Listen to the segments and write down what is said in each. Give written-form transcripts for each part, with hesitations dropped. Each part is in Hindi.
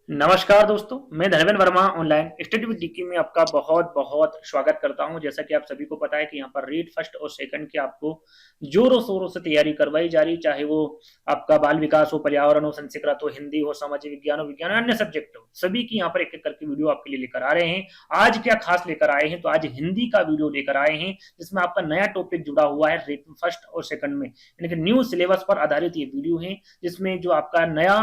नमस्कार दोस्तों, मैं Dharmendra Verma online study with DK में आपका बहुत बहुत स्वागत करता हूं। जैसा कि आप सभी को पता है कि यहाँ पर रीट फर्स्ट और सेकंड की आपको जोरों शोरों से तैयारी करवाई जा रही, चाहे वो आपका बाल विकास हो, पर्यावरण हो, संस्कृत हो, हिंदी हो, सामाजिक विज्ञान हो, विज्ञान अन्य सब्जेक्ट हो, सभी की यहाँ पर एक एक करके वीडियो आपके लिए लेकर आ रहे हैं। आज क्या खास लेकर आए हैं, तो आज हिंदी का वीडियो लेकर आए हैं जिसमें आपका नया टॉपिक जुड़ा हुआ है रीट फर्स्ट और सेकंड में, यानी कि न्यू सिलेबस पर आधारित ये वीडियो है जिसमें जो आपका नया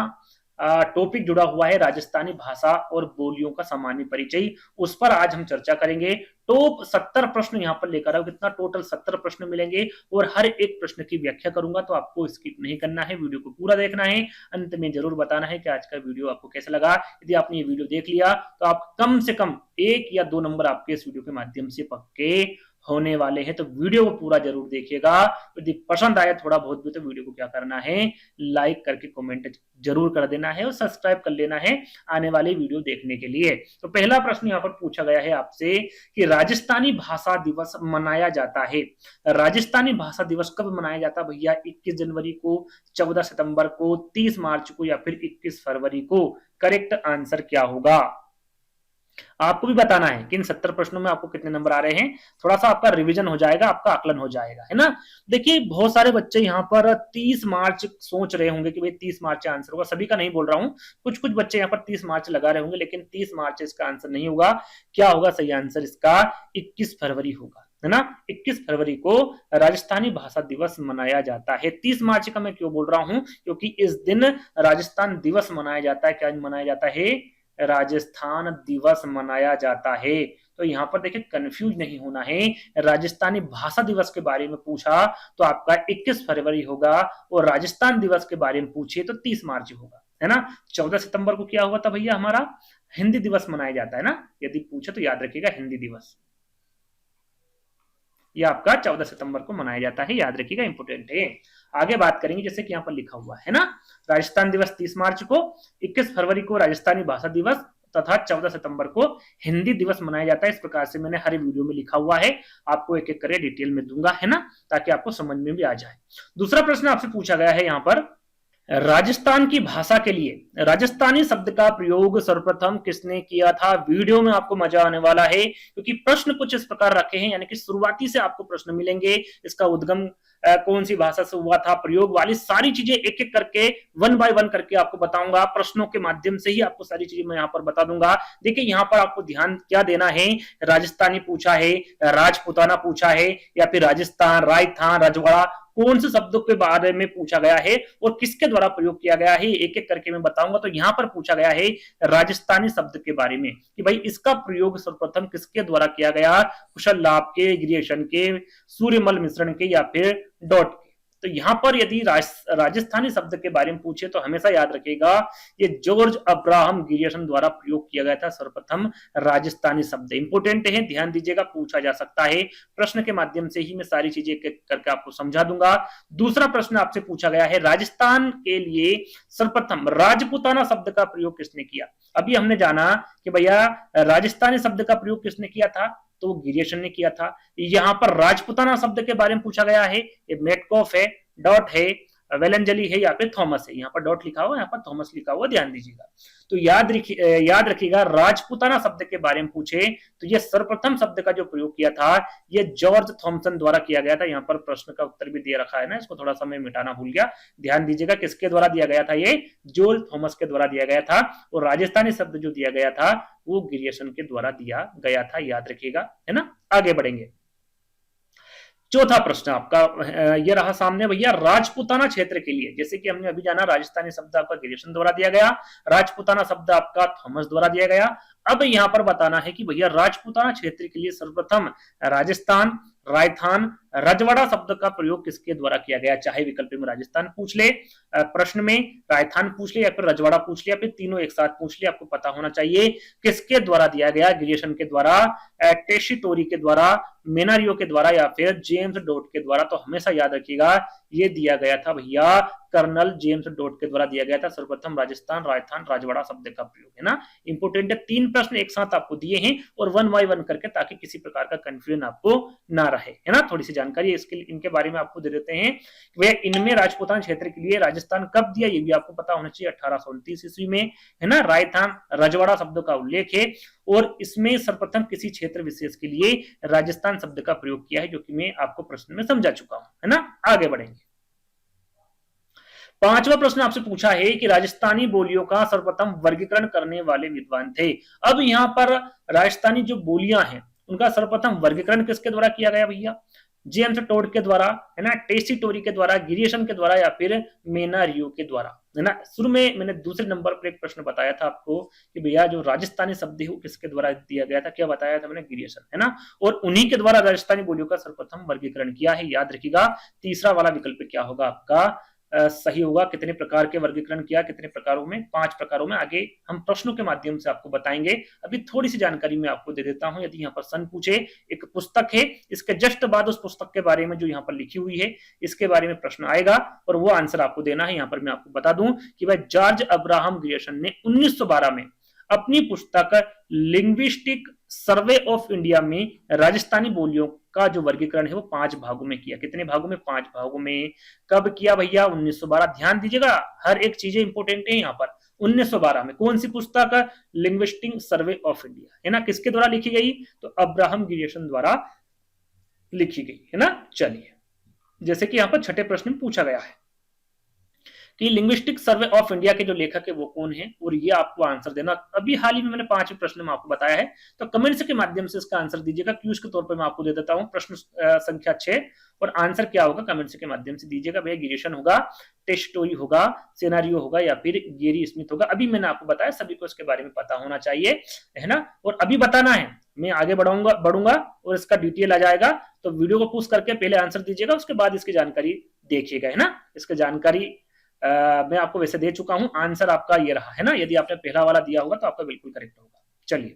टॉपिक जुड़ा हुआ है राजस्थानी भाषा और बोलियों का सामान्य परिचय, उस पर आज हम चर्चा करेंगे। टॉप 70 प्रश्न यहाँ पर लेकर आओ, कितना टोटल 70 प्रश्न मिलेंगे और हर एक प्रश्न की व्याख्या करूंगा, तो आपको स्किप नहीं करना है, वीडियो को पूरा देखना है। अंत में जरूर बताना है कि आज का वीडियो आपको कैसा लगा। यदि आपने ये वीडियो देख लिया तो आप कम से कम 1 या 2 नंबर आपके इस वीडियो के माध्यम से पक्के होने वाले हैं, तो वीडियो को पूरा जरूर देखिएगा। यदि पसंद आया थोड़ा बहुत भी तो वीडियो को क्या करना है, लाइक करके कमेंट जरूर कर देना है और सब्सक्राइब कर लेना है आने वाली वीडियो देखने के लिए। तो पहला प्रश्न यहाँ पर पूछा गया है आपसे कि राजस्थानी भाषा दिवस मनाया जाता है। राजस्थानी भाषा दिवस कब मनाया जाता है भैया? 21 जनवरी को, 14 सितंबर को, 30 मार्च को या फिर 21 फरवरी को? करेक्ट आंसर क्या होगा आपको भी बताना है कि इन 70 प्रश्नों में आपको कितने नंबर आ रहे हैं। थोड़ा सा आपका रिवीजन हो जाएगा, आपका आकलन हो जाएगा, है ना। देखिए बहुत सारे बच्चे यहाँ पर 30 मार्च सोच रहे होंगे कि भाई 30 मार्च आंसर होगा, सभी का नहीं बोल रहा हूँ, कुछ कुछ बच्चे यहाँ पर 30 मार्च लगा रहे होंगे, लेकिन 30 मार्च इसका आंसर नहीं होगा। क्या होगा सही आंसर इसका? 21 फरवरी होगा, है ना। 21 फरवरी को राजस्थानी भाषा दिवस मनाया जाता है। 30 मार्च का मैं क्यों बोल रहा हूं? क्योंकि इस दिन राजस्थान दिवस मनाया जाता है। क्या मनाया जाता है? राजस्थान दिवस मनाया जाता है। तो यहाँ पर देखिए कंफ्यूज नहीं होना है, राजस्थानी भाषा दिवस के बारे में पूछा तो आपका 21 फरवरी होगा और राजस्थान दिवस के बारे में पूछिए तो 30 मार्च होगा, है ना। 14 सितंबर को क्या हुआ था भैया? हमारा हिंदी दिवस मनाया जाता है ना, यदि पूछे तो याद रखिएगा हिंदी दिवस, यह आपका 14 सितंबर को मनाया जाता है, याद रखिएगा, इंपोर्टेंट है। आगे बात करेंगे जैसे कि यहाँ पर लिखा हुआ है ना, राजस्थान दिवस 30 मार्च को, 21 फरवरी को राजस्थानी भाषा दिवस तथा 14 सितंबर को हिंदी दिवस मनाया जाता है। इस प्रकार से मैंने हर वीडियो में लिखा हुआ है, आपको एक एक करके डिटेल में दूंगा, है ना, ताकि आपको समझ में भी आ जाए। दूसरा प्रश्न आपसे पूछा गया है यहाँ पर, राजस्थान की भाषा के लिए राजस्थानी शब्द का प्रयोग सर्वप्रथम किसने किया था? वीडियो में आपको मजा आने वाला है क्योंकि प्रश्न कुछ इस प्रकार रखे हैं, यानी कि शुरुआती से आपको प्रश्न मिलेंगे, इसका उद्गम कौन सी भाषा से हुआ था, प्रयोग वाली सारी चीजें एक एक करके 1 बाय 1 करके आपको बताऊंगा। प्रश्नों के माध्यम से ही आपको सारी चीजें मैं यहाँ पर बता दूंगा। देखिए यहाँ पर आपको ध्यान क्या देना है, राजस्थानी पूछा है, राजपुताना पूछा है, या फिर राजस्थान, राजस्थान, रजवाड़ा, कौन से शब्दों के बारे में पूछा गया है और किसके द्वारा प्रयोग किया गया है, एक एक करके मैं बताऊंगा। तो यहाँ पर पूछा गया है राजस्थानी शब्द के बारे में कि भाई इसका प्रयोग सर्वप्रथम किसके द्वारा किया गया? कुशल लाभ के, गिरियशन के, सूर्यमल मिश्रण के या फिर डॉट के? तो यहाँ पर यदि राजस्थानी शब्द के बारे में पूछे तो हमेशा याद रखेगा ये जॉर्ज अब्राहम गिरियसन द्वारा प्रयोग किया गया था सर्वप्रथम राजस्थानी शब्द। इंपोर्टेंट है, ध्यान दीजिएगा, पूछा जा सकता है। प्रश्न के माध्यम से ही मैं सारी चीजें करके आपको समझा दूंगा। दूसरा प्रश्न आपसे पूछा गया है, राजस्थान के लिए सर्वप्रथम राजपुताना शब्द का प्रयोग किसने किया? अभी हमने जाना कि भैया राजस्थानी शब्द का प्रयोग किसने किया था, तो गिरियसन ने किया था। यहाँ पर राजपुताना शब्द के बारे में पूछा गया है, ये मेटकॉफ है, डॉट है, वेलेंजली है या फिर थॉमस है। यहाँ पर डॉट लिखा हुआ, यहाँ पर थॉमस लिखा हुआ, ध्यान दीजिएगा। तो याद रखिएगा राजपुताना शब्द के बारे में पूछे तो ये सर्वप्रथम शब्द का जो प्रयोग किया था ये जॉर्ज थॉमसन द्वारा किया गया था। यहाँ पर प्रश्न का उत्तर भी दे रखा है ना, इसको थोड़ा सा मैं मिटाना भूल गया, ध्यान दीजिएगा किसके द्वारा दिया गया था, ये जॉर्ज थॉमस के द्वारा दिया गया था। और राजस्थानी शब्द जो दिया गया था वो गिरियसन के द्वारा दिया गया था, याद रखिएगा, है ना। आगे बढ़ेंगे। चौथा प्रश्न आपका ये रहा सामने भैया, राजपुताना क्षेत्र के लिए, जैसे कि हमने अभी जाना राजस्थानी शब्द आपका गिरियसन द्वारा दिया गया, राजपुताना शब्द आपका थॉमस द्वारा दिया गया। अब यहाँ पर बताना है कि भैया राजपुताना क्षेत्र के लिए सर्वप्रथम राजस्थान, राजस्थान, रजवाड़ा शब्द का प्रयोग किसके द्वारा किया गया? चाहे विकल्प में राजस्थान पूछ ले, प्रश्न में राजस्थान पूछ ले या फिर रजवाड़ा पूछ ले या फिर तीनों एक साथ पूछ ले, आपको पता होना चाहिए किसके द्वारा दिया गया। गिरियसन के द्वारा, टेशिटोरी के द्वारा, मेनारियो के द्वारा या फिर जेम्स डॉट के द्वारा? तो हमेशा याद रखिएगा ये दिया गया था भैया कर्नल जेम्स डॉट के द्वारा दिया गया था। सर्वप्रथम राजस्थान, राजस्थान, राजवाड़ा शब्द का प्रयोग, है ना। इंपोर्टेंट है, 3 प्रश्न एक साथ आपको दिए हैं और 1 बाय 1 करके, ताकि किसी प्रकार का कंफ्यूजन आपको ना रहे, है ना। थोड़ी सी जानकारी इसके इनके बारे में आपको दे देते हैं। वे इनमें राजपूताना क्षेत्र के लिए राजस्थान कब दिया, ये भी आपको पता होना चाहिए, 1829 ईस्वी में, है ना। राजस्थान, रजवाड़ा शब्द का उल्लेख है और इसमें सर्वप्रथम किसी क्षेत्र विशेष के लिए राजस्थान शब्द का प्रयोग किया है, जो कि मैं आपको प्रश्न में समझा चुका हूं, है ना। आगे बढ़ेंगे। 5वां प्रश्न आपसे पूछा है कि राजस्थानी बोलियों का सर्वप्रथम वर्गीकरण करने वाले विद्वान थे। अब यहां पर राजस्थानी जो बोलियां हैं उनका सर्वप्रथम वर्गीकरण किसके द्वारा किया गया भैया? जेम्स टोड के द्वारा, है ना, टेसी टोरी के द्वारा, गिरियसन के द्वारा या फिर मेनारियो के द्वारा, है ना। शुरू में मैंने दूसरे नंबर पर एक प्रश्न बताया था आपको कि भैया जो राजस्थानी शब्द है वो किसके द्वारा दिया गया था, क्या बताया था मैंने? गिरियसन, है ना। और उन्हीं के द्वारा राजस्थानी बोलियों का सर्वप्रथम वर्गीकरण किया है। याद रखिएगा तीसरा वाला विकल्प क्या होगा आपका सही होगा। कितने प्रकार के वर्गीकरण किया, कितने प्रकारों में? 5 प्रकारों में। आगे हम प्रश्नों के माध्यम से आपको बताएंगे। अभी थोड़ी सी जानकारी मैं आपको दे देता हूं। यदि यहाँ पर सन पूछे, एक पुस्तक है, इसके जस्ट बाद उस पुस्तक के बारे में जो यहाँ पर लिखी हुई है इसके बारे में प्रश्न आएगा और वो आंसर आपको देना है। यहाँ पर मैं आपको बता दूं कि भाई जॉर्ज अब्राहम ग्रियर्सन ने 1912 में अपनी पुस्तक लिंग्विस्टिक सर्वे ऑफ इंडिया में राजस्थानी बोलियों का जो वर्गीकरण है वो 5 भागों में किया। कितने भागों में? 5 भागों में। कब किया भैया? 1912। ध्यान दीजिएगा, हर एक चीजें इंपोर्टेंट है यहाँ पर। 1912 में कौन सी पुस्तक? लिंग्विस्टिक सर्वे ऑफ इंडिया, है ना। किसके द्वारा लिखी गई? तो अब्राहम ग्रियर्सन द्वारा लिखी गई, है ना। चलिए, जैसे कि यहाँ पर छठे प्रश्न में पूछा गया है कि लिंग्विस्टिक सर्वे ऑफ इंडिया के जो लेखक है वो कौन है, और ये आपको आंसर देना। अभी हाल ही में मैंने 5वें प्रश्न में आपको बताया है, तो कमेंट्स के माध्यम से इसका आंसर दीजिएगा। क्यूज के तौर पर मैं आपको दे देता हूं प्रश्न संख्या 6 और आंसर क्या होगा कमेंट्स के माध्यम से दीजिएगा। भैया गिरियसन होगा, टेस्टोरी होगा, सेनारियो होगा या फिर गेरी स्मिथ होगा। अभी मैंने आपको बताया, सभी को इसके बारे में पता होना चाहिए, है ना। और अभी बताना है, मैं आगे बढ़ूंगा और इसका डिटेल आ जाएगा, तो वीडियो को पुश करके पहले आंसर दीजिएगा, उसके बाद इसकी जानकारी देखिएगा, है ना। इसकी जानकारी मैं आपको वैसे दे चुका हूं। आंसर आपका ये रहा, है ना। यदि आपने पहला वाला दिया होगा तो आपका बिल्कुल करेक्ट होगा। चलिए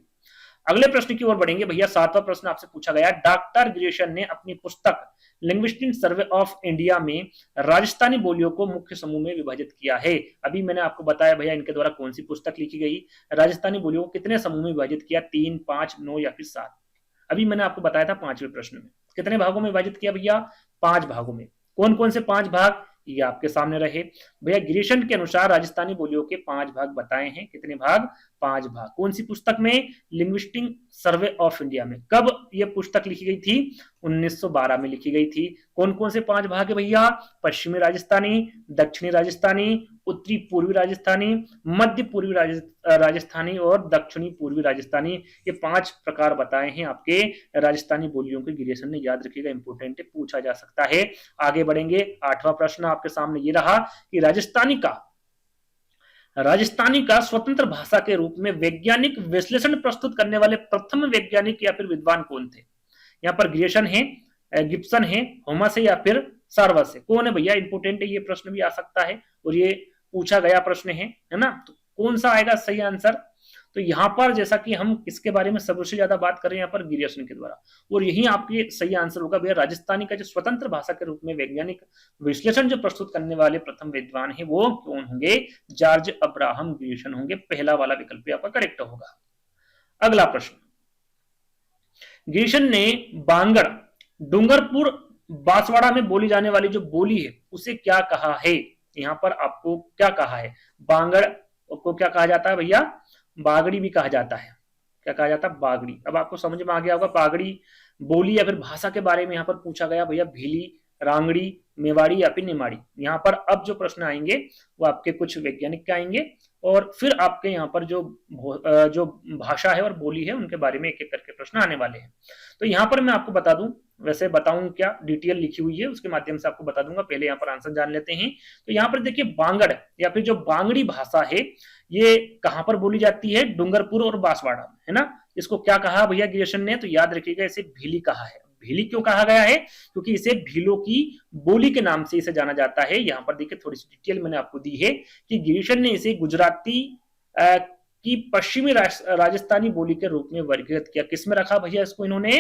अगले प्रश्न की ओर बढ़ेंगे भैया। 7वां प्रश्न आपसे पूछा गया, डॉक्टर ग्रियर्सन ने अपनी पुस्तक लिंग्विस्टिक सर्वे ऑफ इंडिया में राजस्थानी बोलियों को मुख्य समूह में विभाजित किया है। अभी मैंने आपको बताया भैया इनके द्वारा कौन सी पुस्तक लिखी गई। राजस्थानी बोलियों को कितने समूह में विभाजित किया? 3, 5, 9 या फिर 7? अभी मैंने आपको बताया था 5वें प्रश्न में। कितने भागों में विभाजित किया भैया? 5 भागों में। कौन कौन से 5 भाग, ये आपके सामने रहे भैया। गिरियसन के अनुसार राजस्थानी बोलियों के 5 भाग बताए हैं। कितने भाग? 5 भाग। कौन सी पुस्तक में? लिंग्विस्टिक सर्वे ऑफ इंडिया में। कब ये पुस्तक लिखी गई थी? 1912 में लिखी गई थी। कौन कौन से 5 भाग है भैया? पश्चिमी राजस्थानी, दक्षिणी राजस्थानी, उत्तरी पूर्वी राजस्थानी, मध्य पूर्वी राजस्थानी और दक्षिणी पूर्वी राजस्थानी। ये 5 प्रकार बताए हैं आपके राजस्थानी बोलियों के। गिरियसन ने, याद रखिएगा, इंपोर्टेंट है, पूछा जा सकता है। आगे बढ़ेंगे। 8वां प्रश्न आपके सामने ये रहा कि राजस्थानी का स्वतंत्र भाषा के रूप में वैज्ञानिक विश्लेषण प्रस्तुत करने वाले प्रथम वैज्ञानिक या फिर विद्वान कौन थे? यहाँ पर ग्रियर्सन है, गिब्सन है, होमस है या फिर सार्वस है? कौन है भैया? इंपोर्टेंट है, ये प्रश्न भी आ सकता है और ये पूछा गया प्रश्न है ना। तो कौन सा आएगा सही आंसर? तो यहाँ पर जैसा कि हम किसके बारे में सबसे ज्यादा बात कर रहे हैं, यहाँ पर गिरियसन के द्वारा, और यही आपके सही आंसर होगा भैया। राजस्थानी का जो स्वतंत्र भाषा के रूप में वैज्ञानिक विश्लेषण जो प्रस्तुत करने वाले प्रथम विद्वान है वो कौन होंगे? जॉर्ज अब्राहम ग्रियर्सन होंगे। पहला वाला विकल्प आपका करेक्ट होगा। अगला प्रश्न, ग्रियर्सन ने बांगड़, डूंगरपुर, बांसवाड़ा में बोली जाने वाली जो बोली है उसे क्या कहा है? यहाँ पर आपको क्या कहा है? बांगड़ को क्या कहा जाता है भैया? बागड़ी भी कहा जाता है। क्या कहा जाता है? बागड़ी। अब आपको समझ में आ गया होगा बागड़ी बोली या फिर भाषा के बारे में यहाँ पर पूछा गया भैया। भीली, रांगड़ी, मेवाड़ी या फिर निमाड़ी। यहाँ पर अब जो प्रश्न आएंगे वो आपके कुछ वैज्ञानिक के आएंगे और फिर आपके यहाँ पर जो भाषा है और बोली है उनके बारे में एक एक करके प्रश्न आने वाले हैं। तो यहाँ पर मैं आपको बता दूं, वैसे बताऊं क्या, डिटेल लिखी हुई है उसके माध्यम से आपको बता दूंगा। पहले यहाँ पर आंसर जान लेते हैं। तो यहाँ पर देखिए, बांगड़ या फिर जो बांगड़ी भाषा है ये कहाँ पर बोली जाती है? डूंगरपुर और बांसवाड़ा में, है ना। इसको क्या कहा भैया गिरियसन ने? तो याद रखिएगा, इसे भीली कहा है। भीली क्यों कहा गया है? क्योंकि इसे भीलों की बोली के नाम से इसे जाना जाता है। यहाँ पर देखिए थोड़ी सी डिटेल मैंने आपको दी है कि गिरियसन ने इसे गुजराती की पश्चिमी राजस्थानी बोली के रूप में वर्गीकृत किया। किसमें रखा भैया इसको इन्होंने?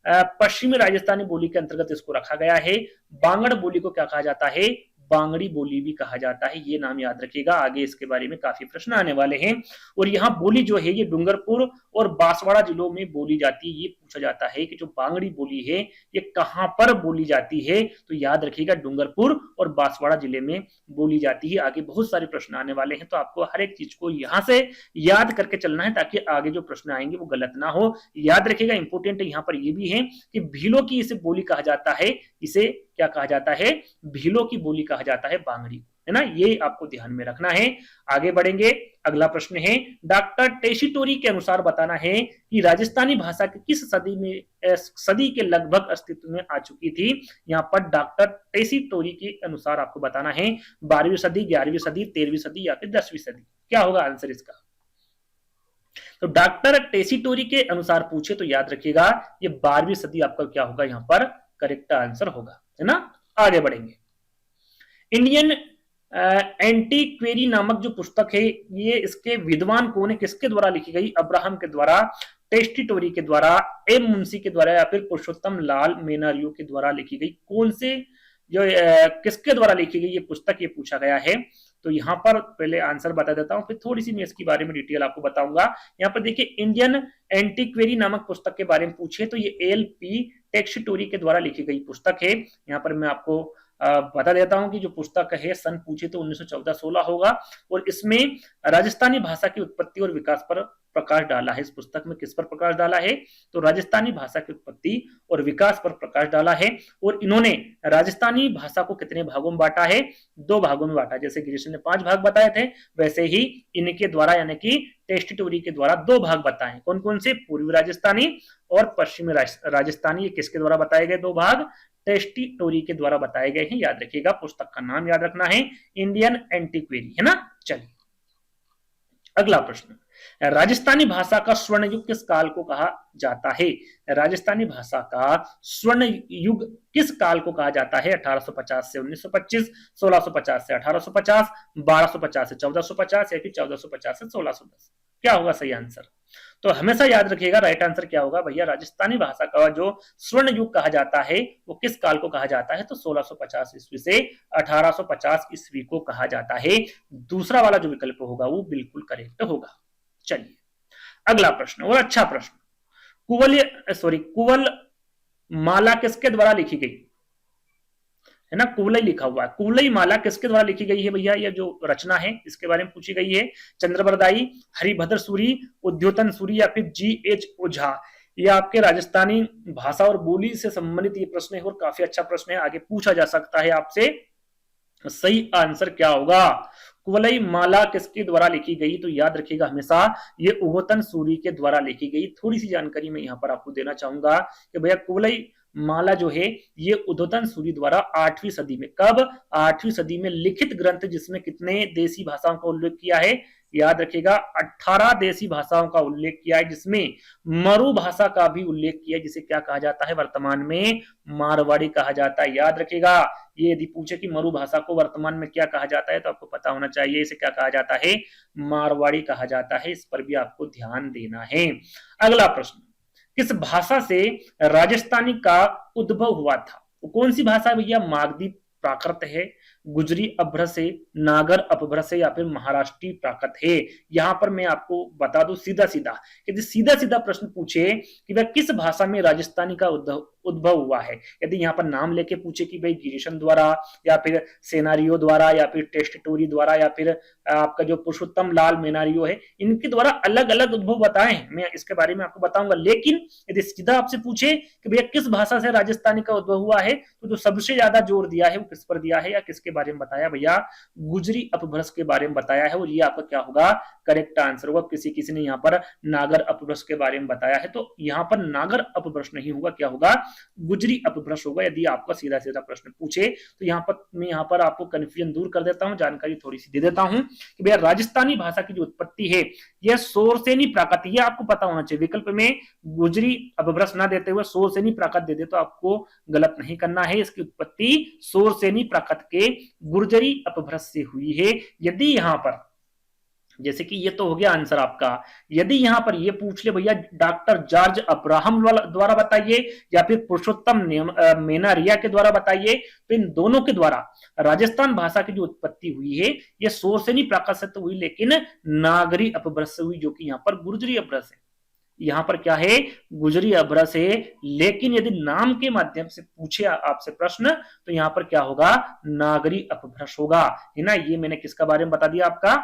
पश्चिमी राजस्थानी बोली के अंतर्गत इसको रखा गया है। बांगड़ बोली को क्या कहा जाता है? बांगड़ी बोली भी कहा जाता है। ये नाम याद रखिएगा, आगे इसके बारे में काफी प्रश्न आने वाले हैं। और यहाँ बोली जो है ये डूंगरपुर और बांसवाड़ा जिलों में बोली जाती है। ये पूछा जाता है कि जो बांगड़ी बोली है ये कहां पर बोली जाती है? तो याद रखिएगा डूंगरपुर और बांसवाड़ा जिले में बोली जाती है। आगे बहुत सारे प्रश्न आने वाले हैं, तो आपको हर एक चीज को यहां से याद करके चलना है ताकि आगे जो प्रश्न आएंगे वो गलत ना हो। याद रखिएगा, इंपोर्टेंट यहाँ पर ये भी है कि भीलों की इसे बोली कहा जाता है। इसे क्या कहा जाता है? भीलों की बोली कहा जाता है बांगड़ी, है ना। ये आपको ध्यान में रखना है। आगे बढ़ेंगे, अगला प्रश्न है डॉक्टर टेसीटोरी के अनुसार बताना है कि राजस्थानी भाषा की किस सदी के लगभग अस्तित्व में आ चुकी थी। यहाँ पर डॉक्टर टेसीटोरी के अनुसार आपको बताना है 12वीं सदी, 11वीं सदी, 13वीं सदी या फिर 10वीं सदी। क्या होगा आंसर इसका? तो डॉक्टर टेसीटोरी के अनुसार पूछे तो याद रखिएगा ये 12वीं सदी आपका क्या होगा यहाँ पर करेक्ट आंसर होगा, है ना। आगे बढ़ेंगे, इंडियन एंटीक्वेरी नामक जो पुस्तक है ये इसके विद्वान कौन है? किसके द्वारा लिखी गई? अब्राहम के द्वारा, टेस्टिटोरी के द्वारा, एम मुंशी के द्वारा या फिर पुरुषोत्तम लाल मेनारियो के द्वारा लिखी गई? कौन से जो किसके द्वारा लिखी गई ये पुस्तक, ये पूछा गया है। तो यहाँ पर पहले आंसर बता देता हूं, फिर थोड़ी सी मैं इसके बारे में डिटेल आपको बताऊंगा। यहाँ पर देखिए इंडियन एंटीक्वेरी नामक पुस्तक के बारे में पूछे तो ये एल.पी. टेक्सटोरी के द्वारा लिखी गई पुस्तक है। यहाँ पर मैं आपको बता देता हूं कि जो पुस्तक है सन पूछे तो 1914-16 होगा और इसमें राजस्थानी भाषा की उत्पत्ति और विकास पर प्रकाश डाला है। इस पुस्तक में किस पर प्रकाश डाला है? तो राजस्थानी भाषा की उत्पत्ति और विकास पर प्रकाश डाला है। और इन्होंने राजस्थानी भाषा को कितने भागों में बांटा है? 2 भागों में बांटा। जैसे गिरीश ने 5 भाग बताए थे, वैसे ही इनके द्वारा यानी कि टेस्टिटोरी के द्वारा 2 भाग बताए। कौन कौन से? पूर्वी राजस्थानी और पश्चिमी राजस्थानी। ये किसके द्वारा बताए गए 2 भाग? टेस्टिटोरी के द्वारा बताए गए हैं। याद रखिएगा, पुस्तक का नाम याद रखना है इंडियन एंटीक्वेरी, है ना। चलिए अगला प्रश्न, राजस्थानी भाषा का स्वर्ण युग किस काल को कहा जाता है? राजस्थानी भाषा का स्वर्ण युग किस काल को कहा जाता है? 1850 से 1925, 1650 से 1850, 1250 से 1450 या फिर 1450 से 1610। क्या होगा सही आंसर? तो हमेशा याद रखिएगा राइट आंसर क्या होगा भैया? राजस्थानी भाषा का जो स्वर्ण युग कहा जाता है वो किस काल को कहा जाता है? तो 1650 ईस्वी से 1850 ईस्वी को कहा जाता है। दूसरा वाला जो विकल्प होगा वो बिल्कुल करेक्ट होगा। चलिए अगला प्रश्न, और अच्छा प्रश्न, कुवल माला किसके द्वारा लिखी गई? है ना, कुवलई लिखा हुआ है। कुवलई माला किसके द्वारा लिखी गई है भैया? ये जो रचना है इसके बारे में पूछी गई है। चंद्रबरदाई, हरिभद्र सूरी, उद्योतन सूरी या फिर जी.एच. ओझा। ये आपके राजस्थानी भाषा और बोली से संबंधित ये प्रश्न है और काफी अच्छा प्रश्न है, आगे पूछा जा सकता है आपसे। सही आंसर क्या होगा? कुवलई माला किसके द्वारा लिखी गई? तो याद रखिएगा हमेशा ये उद्योतन सूरी के द्वारा लिखी गई। थोड़ी सी जानकारी मैं यहाँ पर आपको देना चाहूंगा कि भैया कुवलई माला जो है ये उद्योतन सूरी द्वारा 8वीं सदी में, कब? 8वीं सदी में लिखित ग्रंथ जिसमें कितने देसी भाषाओं का उल्लेख किया है? याद रखिएगा 18 देसी भाषाओं का उल्लेख किया है, जिसमें मरु भाषा का भी उल्लेख किया है, जिसे क्या कहा जाता है वर्तमान में? मारवाड़ी कहा जाता है। याद रखिएगा, ये यदि पूछे कि मरु भाषा को वर्तमान में क्या कहा जाता है तो आपको पता होना चाहिए इसे क्या कहा जाता है? मारवाड़ी कहा जाता है। इस पर भी आपको ध्यान देना है। अगला प्रश्न, किस भाषा से राजस्थानी का उद्भव हुआ था? वो कौन सी भाषा भैया? मागधी प्राकृत है, गुजरी अभ्रस है, नागर अपभ्रस है या फिर महाराष्ट्री प्राकृत है। यहां पर मैं आपको बता दूं सीधा सीधा, यदि सीधा सीधा प्रश्न पूछे कि वह किस भाषा में राजस्थानी का उद्भव हुआ है, यदि यहाँ पर नाम लेके पूछे कि भाई गिरीशन द्वारा या फिर सेनारियो द्वारा या फिर टेस्टटोरी द्वारा या फिर आपका जो पुरुषोत्तम लाल मेनारियो है, इनके द्वारा अलग अलग उद्भव बताए हैं, मैं इसके बारे में आपको बताऊंगा। लेकिन यदि सीधा आपसे पूछे कि भैया किस भाषा से राजस्थानी का उद्भव हुआ है, तो जो सबसे ज्यादा जोर दिया है वो किस पर दिया है या किसके बारे में बताया भैया? गुजरी अपभ्रंश के बारे में बताया है। और ये आपका क्या होगा? करेक्ट आंसर होगा। किसी ने यहाँ पर नागर अपभ्रंश के बारे में बताया है, तो यहाँ पर नागर अपभ्रंश नहीं होगा, क्या होगा? गुजरी अपभ्रंश होगा। यदि आपका सीधा सीधा प्रश्न पूछे तो यहाँ पर आपको कंफ्यूजन दूर कर देता हूं, जानकारी थोड़ी सी दे देता हूं कि भैया राजस्थानी भाषा की जो उत्पत्ति है यह सोरसेनी प्राकृत, यह आपको पता होना चाहिए। विकल्प में गुजरी अपभ्रंश ना देते हुए सोरसेनी प्राकृत दे दे तो आपको गलत नहीं करना है। इसकी उत्पत्ति सोरसेनी प्राकृत के गुर्जरी अपभ्रंश से हुई है। यदि यहाँ पर जैसे कि ये तो हो गया आंसर आपका। यदि यहां पर ये पूछ ले भैया डॉक्टर जॉर्ज अब्राहम द्वारा बताइए या फिर पुरुषोत्तम मेनारिया के द्वारा बताइए, तो इन दोनों के द्वारा राजस्थान भाषा की जो उत्पत्ति हुई है ये सोर से नहीं प्राकृत से तो हुई, लेकिन नागरी अपभ्रंश से हुई, जो कि यहाँ पर गुर्जरी अपभ्रंश है। यहाँ पर क्या है, गुजरी अपभ्रंश है। लेकिन यदि नाम के माध्यम से पूछे आपसे प्रश्न तो यहाँ पर क्या होगा, नागरी अपभ्रंश होगा, है ना। ये मैंने किसका बारे में बता दिया, आपका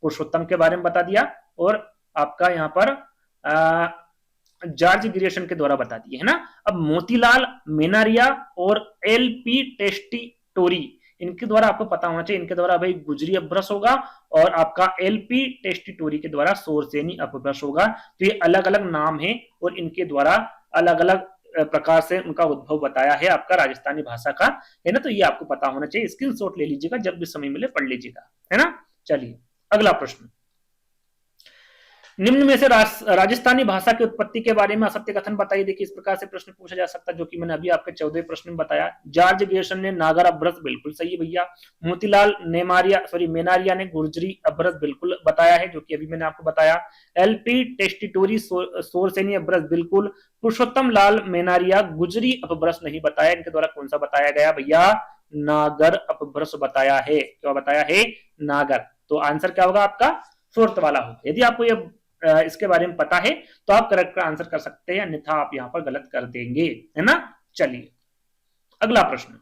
पुरुषोत्तम के बारे में बता दिया, और आपका यहाँ पर जॉर्ज ग्रियर्सन के द्वारा बता दिए, है ना। अब मोतीलाल मेनारिया और एल.पी. टेस्टिटोरी, इनके द्वारा आपको पता होना चाहिए, इनके द्वारा भाई गुजरी अपभ्रंश होगा और आपका एल.पी. टेस्टिटोरी के द्वारा सोरसेनी अपभ्रंश होगा। तो ये अलग अलग नाम है और इनके द्वारा अलग अलग प्रकार से उनका उद्भव बताया है आपका राजस्थानी भाषा का, है ना। तो ये आपको पता होना चाहिए, स्क्रीनशॉट ले लीजिएगा, जब भी समय मिले पढ़ लीजिएगा, है ना। चलिए अगला प्रश्न, निम्न में से राजस्थानी भाषा की उत्पत्ति के बारे में असत्य कथन बताइए। देखिए इस प्रकार से प्रश्न पूछा जा सकता है, जो कि मैंने अभी आपके 14वें प्रश्न में बताया। जॉर्ज ग्रियर्सन ने नागर अपभ्रंश, बिल्कुल सही है भैया। मोतीलाल मेनारिया ने गुर्जरी अपभ्रंश बिल्कुल बताया है, जो कि अभी मैंने आपको बताया। एल.पी. टेस्टिटोरी सोरसेनी अपभ्रंश बिल्कुल। पुरुषोत्तम लाल मेनारिया गुजरी अपभ्रंश नहीं बताया, इनके द्वारा कौन सा बताया गया भैया, नागर अपभ्रंश बताया है। क्या बताया है, नागर। तो आंसर क्या होगा आपका, फोर्थ वाला होगा। यदि आपको ये इसके बारे में पता है तो आप करेक्ट आंसर कर सकते हैं, अन्यथा आप यहां पर गलत कर देंगे, है ना। चलिए अगला प्रश्न,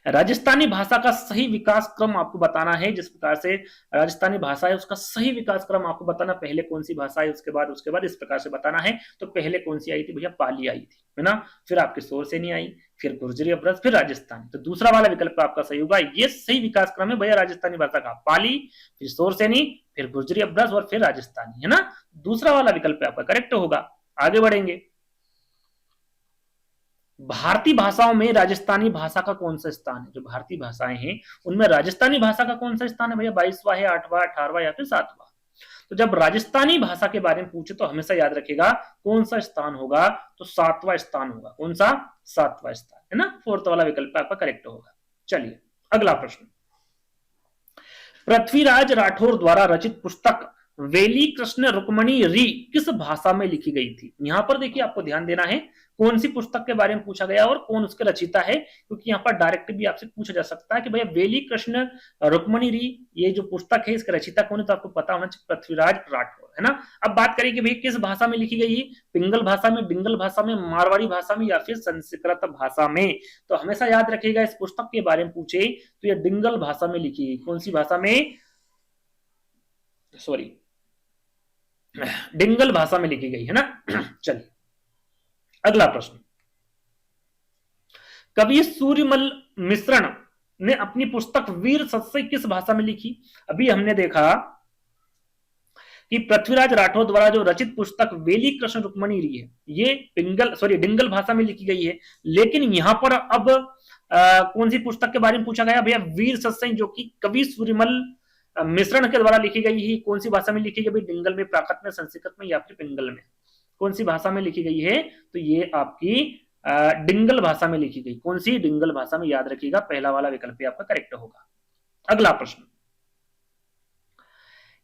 राजस्थानी भाषा का सही विकास क्रम आपको बताना है। जिस प्रकार से राजस्थानी भाषा है उसका सही विकास क्रम आपको बताना, पहले कौन सी भाषा है उसके बाद इस प्रकार से बताना है। तो पहले कौन सी आई थी भैया, पाली आई थी, है ना। फिर आपकी सोरसेनी आई, फिर गुर्जरी अपभ्रंश, फिर राजस्थानी। तो दूसरा वाला विकल्प आपका सही होगा, ये सही विकास क्रम है भैया राजस्थानी भाषा का, पाली, फिर सोरसेनी, फिर गुर्जरी अपभ्रंश और फिर राजस्थानी, है ना। दूसरा वाला विकल्प आपका करेक्ट होगा। आगे बढ़ेंगे, भारतीय भाषाओं में राजस्थानी भाषा का कौन सा स्थान है, जो भारतीय भाषाएं हैं उनमें राजस्थानी भाषा का कौन सा स्थान है भैया, 22वां है, 8वां, 18वां या फिर 7वां। तो जब राजस्थानी भाषा के बारे में पूछे तो हमेशा याद रखेगा कौन सा स्थान होगा, तो 7वां स्थान होगा। कौन सा, 7वां स्थान, है ना। फोर्थ वाला विकल्प आपका करेक्ट होगा। चलिए अगला प्रश्न, पृथ्वीराज राठौर द्वारा रचित पुस्तक वेली कृष्ण रुक्मणी री किस भाषा में लिखी गई थी। यहां पर देखिए आपको ध्यान देना है कौन सी पुस्तक के बारे में पूछा गया और कौन उसके रचिता है, क्योंकि यहाँ पर डायरेक्ट भी आपसे पूछा जा सकता है कि भैया वेली कृष्ण रुक्मणी री ये जो पुस्तक है इसका रचिता कौन है, तो आपको पता होना चाहिए पृथ्वीराज राठौर, है ना। अब बात करें कि भैया किस भाषा में लिखी गई है, पिंगल भाषा में, डिंगल भाषा में, मारवाड़ी भाषा में या फिर संस्कृत भाषा में। तो हमेशा याद रखिएगा इस पुस्तक के बारे में पूछे तो यह डिंगल भाषा में लिखी गई। कौन सी भाषा में, सॉरी डिंगल भाषा में लिखी गई, है ना। चलिए अगला प्रश्न, कवि सूर्यमल मिश्रण ने अपनी पुस्तक वीर सत्सई किस भाषा में लिखी। अभी हमने देखा कि पृथ्वीराज राठौर द्वारा जो रचित पुस्तक वेली कृष्ण रुक्मणी री है ये डिंगल भाषा में लिखी गई है, लेकिन यहां पर अब कौन सी पुस्तक के बारे में पूछा गया भैया, वीर सत्सई, जो कि कवि सूर्यमल मिश्रण के द्वारा लिखी गई है। कौन सी भाषा में लिखी गई, डिंगल में, प्राकृत में, संस्कृत में या फिर पिंगल में। कौन सी भाषा में लिखी गई है, तो ये आपकी डिंगल भाषा में लिखी गई। कौन सी, डिंगल भाषा में, याद रखिएगा पहला वाला विकल्प आपका करेक्ट होगा। अगला प्रश्न,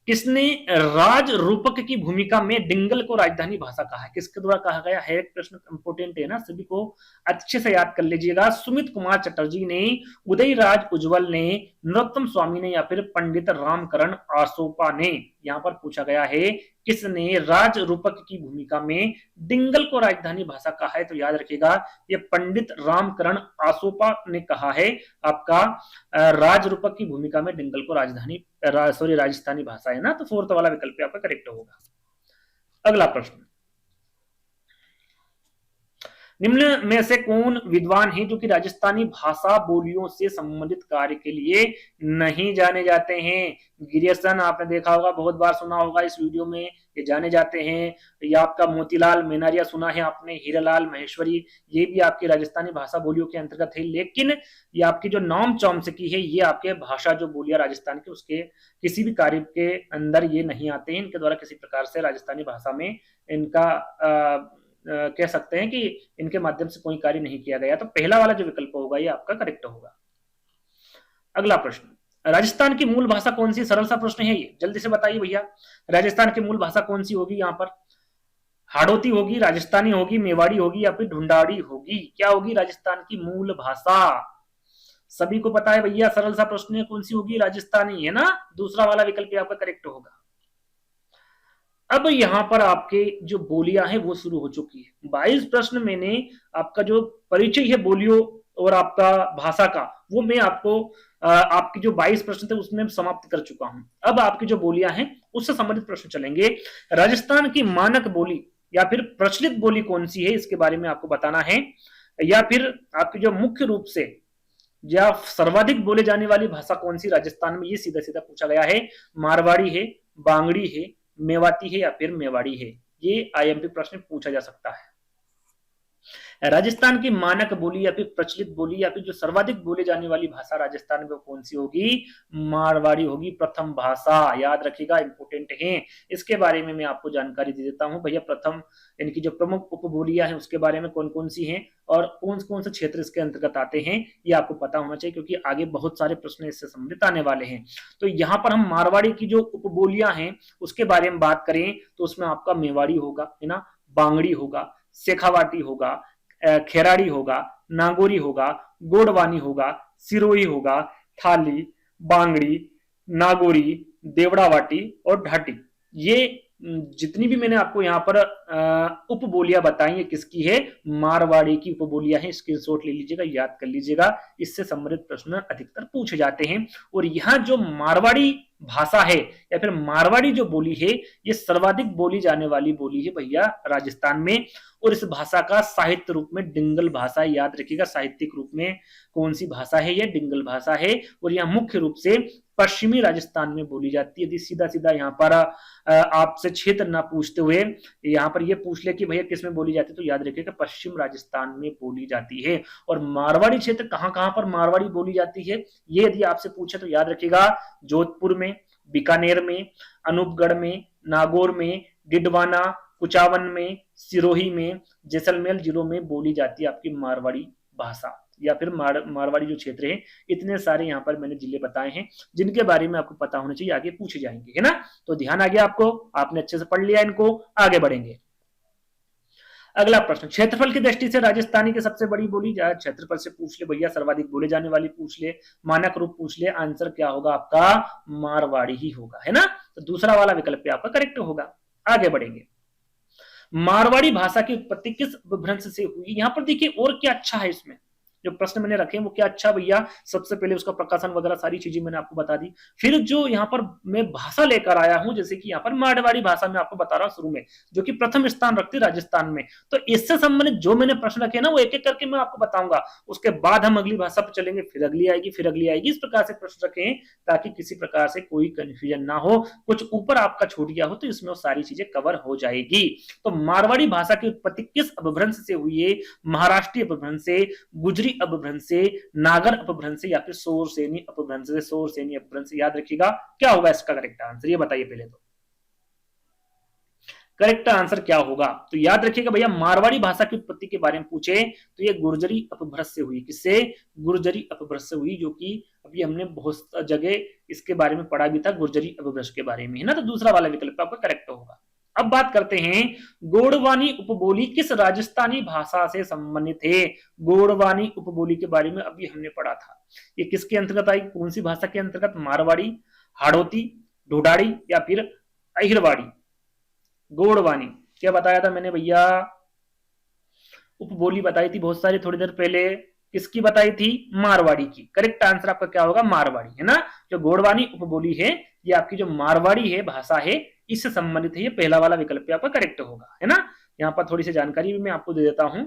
किसने राज रूपक की भूमिका में डिंगल को राजधानी भाषा कहा है, किसके द्वारा कहा गया है। एक प्रश्न इंपोर्टेंट है ना, सभी को अच्छे से याद कर लीजिएगा। सुमित कुमार चटर्जी ने, उदय राज उज्जवल ने, नरोत्तम स्वामी ने या फिर पंडित रामकरण आसोपा ने। यहां पर पूछा गया है किसने राज रूपक की भूमिका में डिंगल को राजधानी भाषा कहा है, तो याद रखिएगा ये पंडित रामकरण आसोपा ने कहा है आपका राज रूपक की भूमिका में डिंगल को राजस्थानी भाषा, है ना। तो फोर्थ वाला विकल्प आपका करेक्ट होगा। अगला प्रश्न, निम्न में से कौन विद्वान है जो कि राजस्थानी भाषा बोलियों से संबंधित कार्य के लिए नहीं जाने जाते हैं। ग्रियर्सन आपने देखा होगा, बहुत बार सुना होगा इस वीडियो में, ये जाने जाते हैं। या आपका मोतीलाल मेनारिया सुना है आपने, हीरालाल महेश्वरी, ये भी आपकी राजस्थानी भाषा बोलियों के अंतर्गत है। लेकिन ये आपकी जो नॉम चॉम्स्की है ये आपके भाषा जो बोलियां राजस्थान के उसके किसी भी कार्य के अंदर ये नहीं आते हैं। इनके द्वारा किसी प्रकार से राजस्थानी भाषा में इनका कह सकते हैं कि इनके माध्यम से कोई कार्य नहीं किया गया। तो पहला वाला जो विकल्प होगा ये आपका करेक्ट होगा। अगला प्रश्न, राजस्थान की मूल भाषा कौन सी? सरल सा प्रश्न है ये, जल्दी से बताइए भैया, राजस्थान की मूल भाषा कौन सी होगी? यहाँ पर हाड़ौती होगी, राजस्थानी होगी, मेवाड़ी होगी या फिर ढूंढाड़ी होगी? क्या होगी राजस्थान की मूल भाषा? सभी को पता है भैया, सरल सा प्रश्न है, कौन सी होगी? राजस्थानी, है ना? दूसरा वाला विकल्प आपका करेक्ट होगा। अब यहां पर आपके जो बोलियां हैं वो शुरू हो चुकी है। 22 प्रश्न मैंने आपका जो परिचय है बोलियों और आपका भाषा का, वो मैं आपको आपकी जो 22 प्रश्न थे उसमें समाप्त कर चुका हूं। अब आपकी जो बोलियां हैं उससे संबंधित प्रश्न चलेंगे। राजस्थान की मानक बोली या फिर प्रचलित बोली कौन सी है, इसके बारे में आपको बताना है। या फिर आपकी जो मुख्य रूप से या सर्वाधिक बोले जाने वाली भाषा कौन सी राजस्थान में, ये सीधा सीधा पूछा गया है। मारवाड़ी है, बांगड़ी है, मेवाती है या फिर मेवाड़ी है? ये आईएमपी प्रश्न पूछा जा सकता है। राजस्थान की मानक बोली या फिर प्रचलित बोली या फिर जो सर्वाधिक बोले जाने वाली भाषा राजस्थान में कौन सी होगी? मारवाड़ी होगी, प्रथम भाषा, याद रखिएगा, इंपोर्टेंट है। इसके बारे में मैं आपको जानकारी दे देता हूं भैया। प्रथम इनकी जो प्रमुख उपबोलियां हैं उसके बारे में कौन कौन सी हैं और कौन कौन से क्षेत्र इसके अंतर्गत आते हैं, ये आपको पता होना चाहिए, क्योंकि आगे बहुत सारे प्रश्न इससे संबंधित आने वाले हैं। तो यहाँ पर हम मारवाड़ी की जो उपबोलियां हैं उसके बारे में बात करें तो उसमें आपका मेवाड़ी होगा, है ना, बांगड़ी होगा, शेखावाटी होगा, खेराड़ी होगा, नागौरी होगा, गोडवानी होगा, सिरोही होगा, थाली, बांगड़ी, नागौरी, देवड़ावाटी और ढाटी। ये जितनी भी मैंने आपको यहाँ पर उपबोलियां बताई है किसकी है? मारवाड़ी की उपबोलियां हैं। स्क्रीनशॉट ले लीजिएगा, याद कर लीजिएगा, इससे संबंधित प्रश्न अधिकतर पूछे जाते हैं। और यहाँ जो मारवाड़ी भाषा है या फिर मारवाड़ी जो बोली है, ये सर्वाधिक बोली जाने वाली बोली है भैया राजस्थान में। और इस भाषा का साहित्य रूप में डिंगल भाषा है, याद रखिएगा, साहित्यिक रूप में कौन सी भाषा है? ये डिंगल भाषा है। और यह मुख्य रूप से पश्चिमी राजस्थान में बोली जाती है। यदि सीधा सीधा यहाँ पर आपसे क्षेत्र ना पूछते हुए यहाँ पर ये पूछ ले कि भैया किस में बोली जाती है, तो याद रखिएगा पश्चिम राजस्थान में बोली जाती है। और मारवाड़ी क्षेत्र कहाँ कहाँ पर मारवाड़ी बोली जाती है, ये यदि आपसे पूछे तो याद रखिएगा जोधपुर में, बीकानेर में, अनूपगढ़ में, नागौर में, डिडवाना, कुचावन में, सिरोही में, जैसलमेर जिलों में बोली जाती है आपकी मारवाड़ी भाषा या फिर मारवाड़ी जो क्षेत्र है। इतने सारे यहाँ पर मैंने जिले बताए हैं जिनके बारे में आपको पता होना चाहिए, आगे पूछे जाएंगे, है ना? तो ध्यान आ गया आपको, आपने अच्छे से पढ़ लिया इनको, आगे बढ़ेंगे। अगला प्रश्न, क्षेत्रफल की दृष्टि से राजस्थानी की सबसे बड़ी बोली, क्षेत्रफल से पूछ ले भैया, सर्वाधिक बोले जाने वाली पूछ ले, मानक रूप पूछ ले, आंसर क्या होगा आपका? मारवाड़ी ही होगा, है ना? तो दूसरा वाला विकल्प आपका करेक्ट होगा। आगे बढ़ेंगे। मारवाड़ी भाषा की उत्पत्ति किस अपभ्रंश से हुई? यहां पर देखिए और क्या अच्छा है, इसमें जो प्रश्न मैंने रखे वो क्या अच्छा भैया। सबसे पहले उसका प्रकाशन वगैरह सारी चीजें मैंने आपको बता दी। फिर जो यहाँ पर मैं भाषा लेकर आया हूं, जैसे कि यहाँ पर मारवाड़ी भाषा में आपको बता रहा हूं शुरू में, जो कि प्रथम स्थान रखती है राजस्थान में। तो इससे संबंधित जो मैंने प्रश्न रखे ना वो एक एक करके मैं आपको बताऊंगा। उसके बाद हम अगली भाषा पर चलेंगे, फिर अगली आएगी, फिर अगली आएगी। इस प्रकार से प्रश्न रखे ताकि किसी प्रकार से कोई कंफ्यूजन ना हो। कुछ ऊपर आपका छूट गया हो तो इसमें वो सारी चीजें कवर हो जाएगी। तो मारवाड़ी भाषा की उत्पत्ति किस अपभ्रंश से हुई है? महाराष्ट्रीय अपभ्रंश से, गुजरी अपभ्रंश से, नागर अपभ्रंश से या फिर सोरसेनी अपभ्रंश से? सोरसेनी अपभ्रंश से, याद रखिएगा। क्या होगा इसका करेक्ट आंसर, ये बताइए पहले तो। करेक्ट आंसर क्या होगा? तो याद रखिएगा भैया, मारवाड़ी भाषा की उत्पत्ति के बारे में पूछे तो ये गुर्जरी अपभ्रंश से हुई। किससे? गुर्जरी अपभ्रंश से हुई, जो कि अभी हमने बहुत जगह इसके बारे में पढ़ा भी था, गुर्जरी अपभ्रंश के बारे में, है ना? तो दूसरा वाला विकल्प आपका करेक्ट होगा। अब बात करते हैं, गोड़वानी उपबोली किस राजस्थानी भाषा से संबंधित है? गोड़वानी उपबोली के बारे में अभी हमने पढ़ा था। ये किसके अंतर्गत आई, कौन सी भाषा के अंतर्गत? मारवाड़ी, हाड़ौती, ढोडाड़ी या फिर अहिरवाड़ी? गोड़वानी क्या बताया था मैंने भैया? उपबोली बताई थी बहुत सारी थोड़ी देर पहले। किसकी बताई थी? मारवाड़ी की। करेक्ट आंसर आपका क्या होगा? मारवाड़ी, है ना? जो गोड़वानी उपबोली है ये आपकी जो मारवाड़ी है भाषा है, इससे संबंधित है। ये पहला वाला विकल्प आपका करेक्ट होगा, है ना? यहाँ पर थोड़ी सी जानकारी भी मैं आपको दे देता हूं।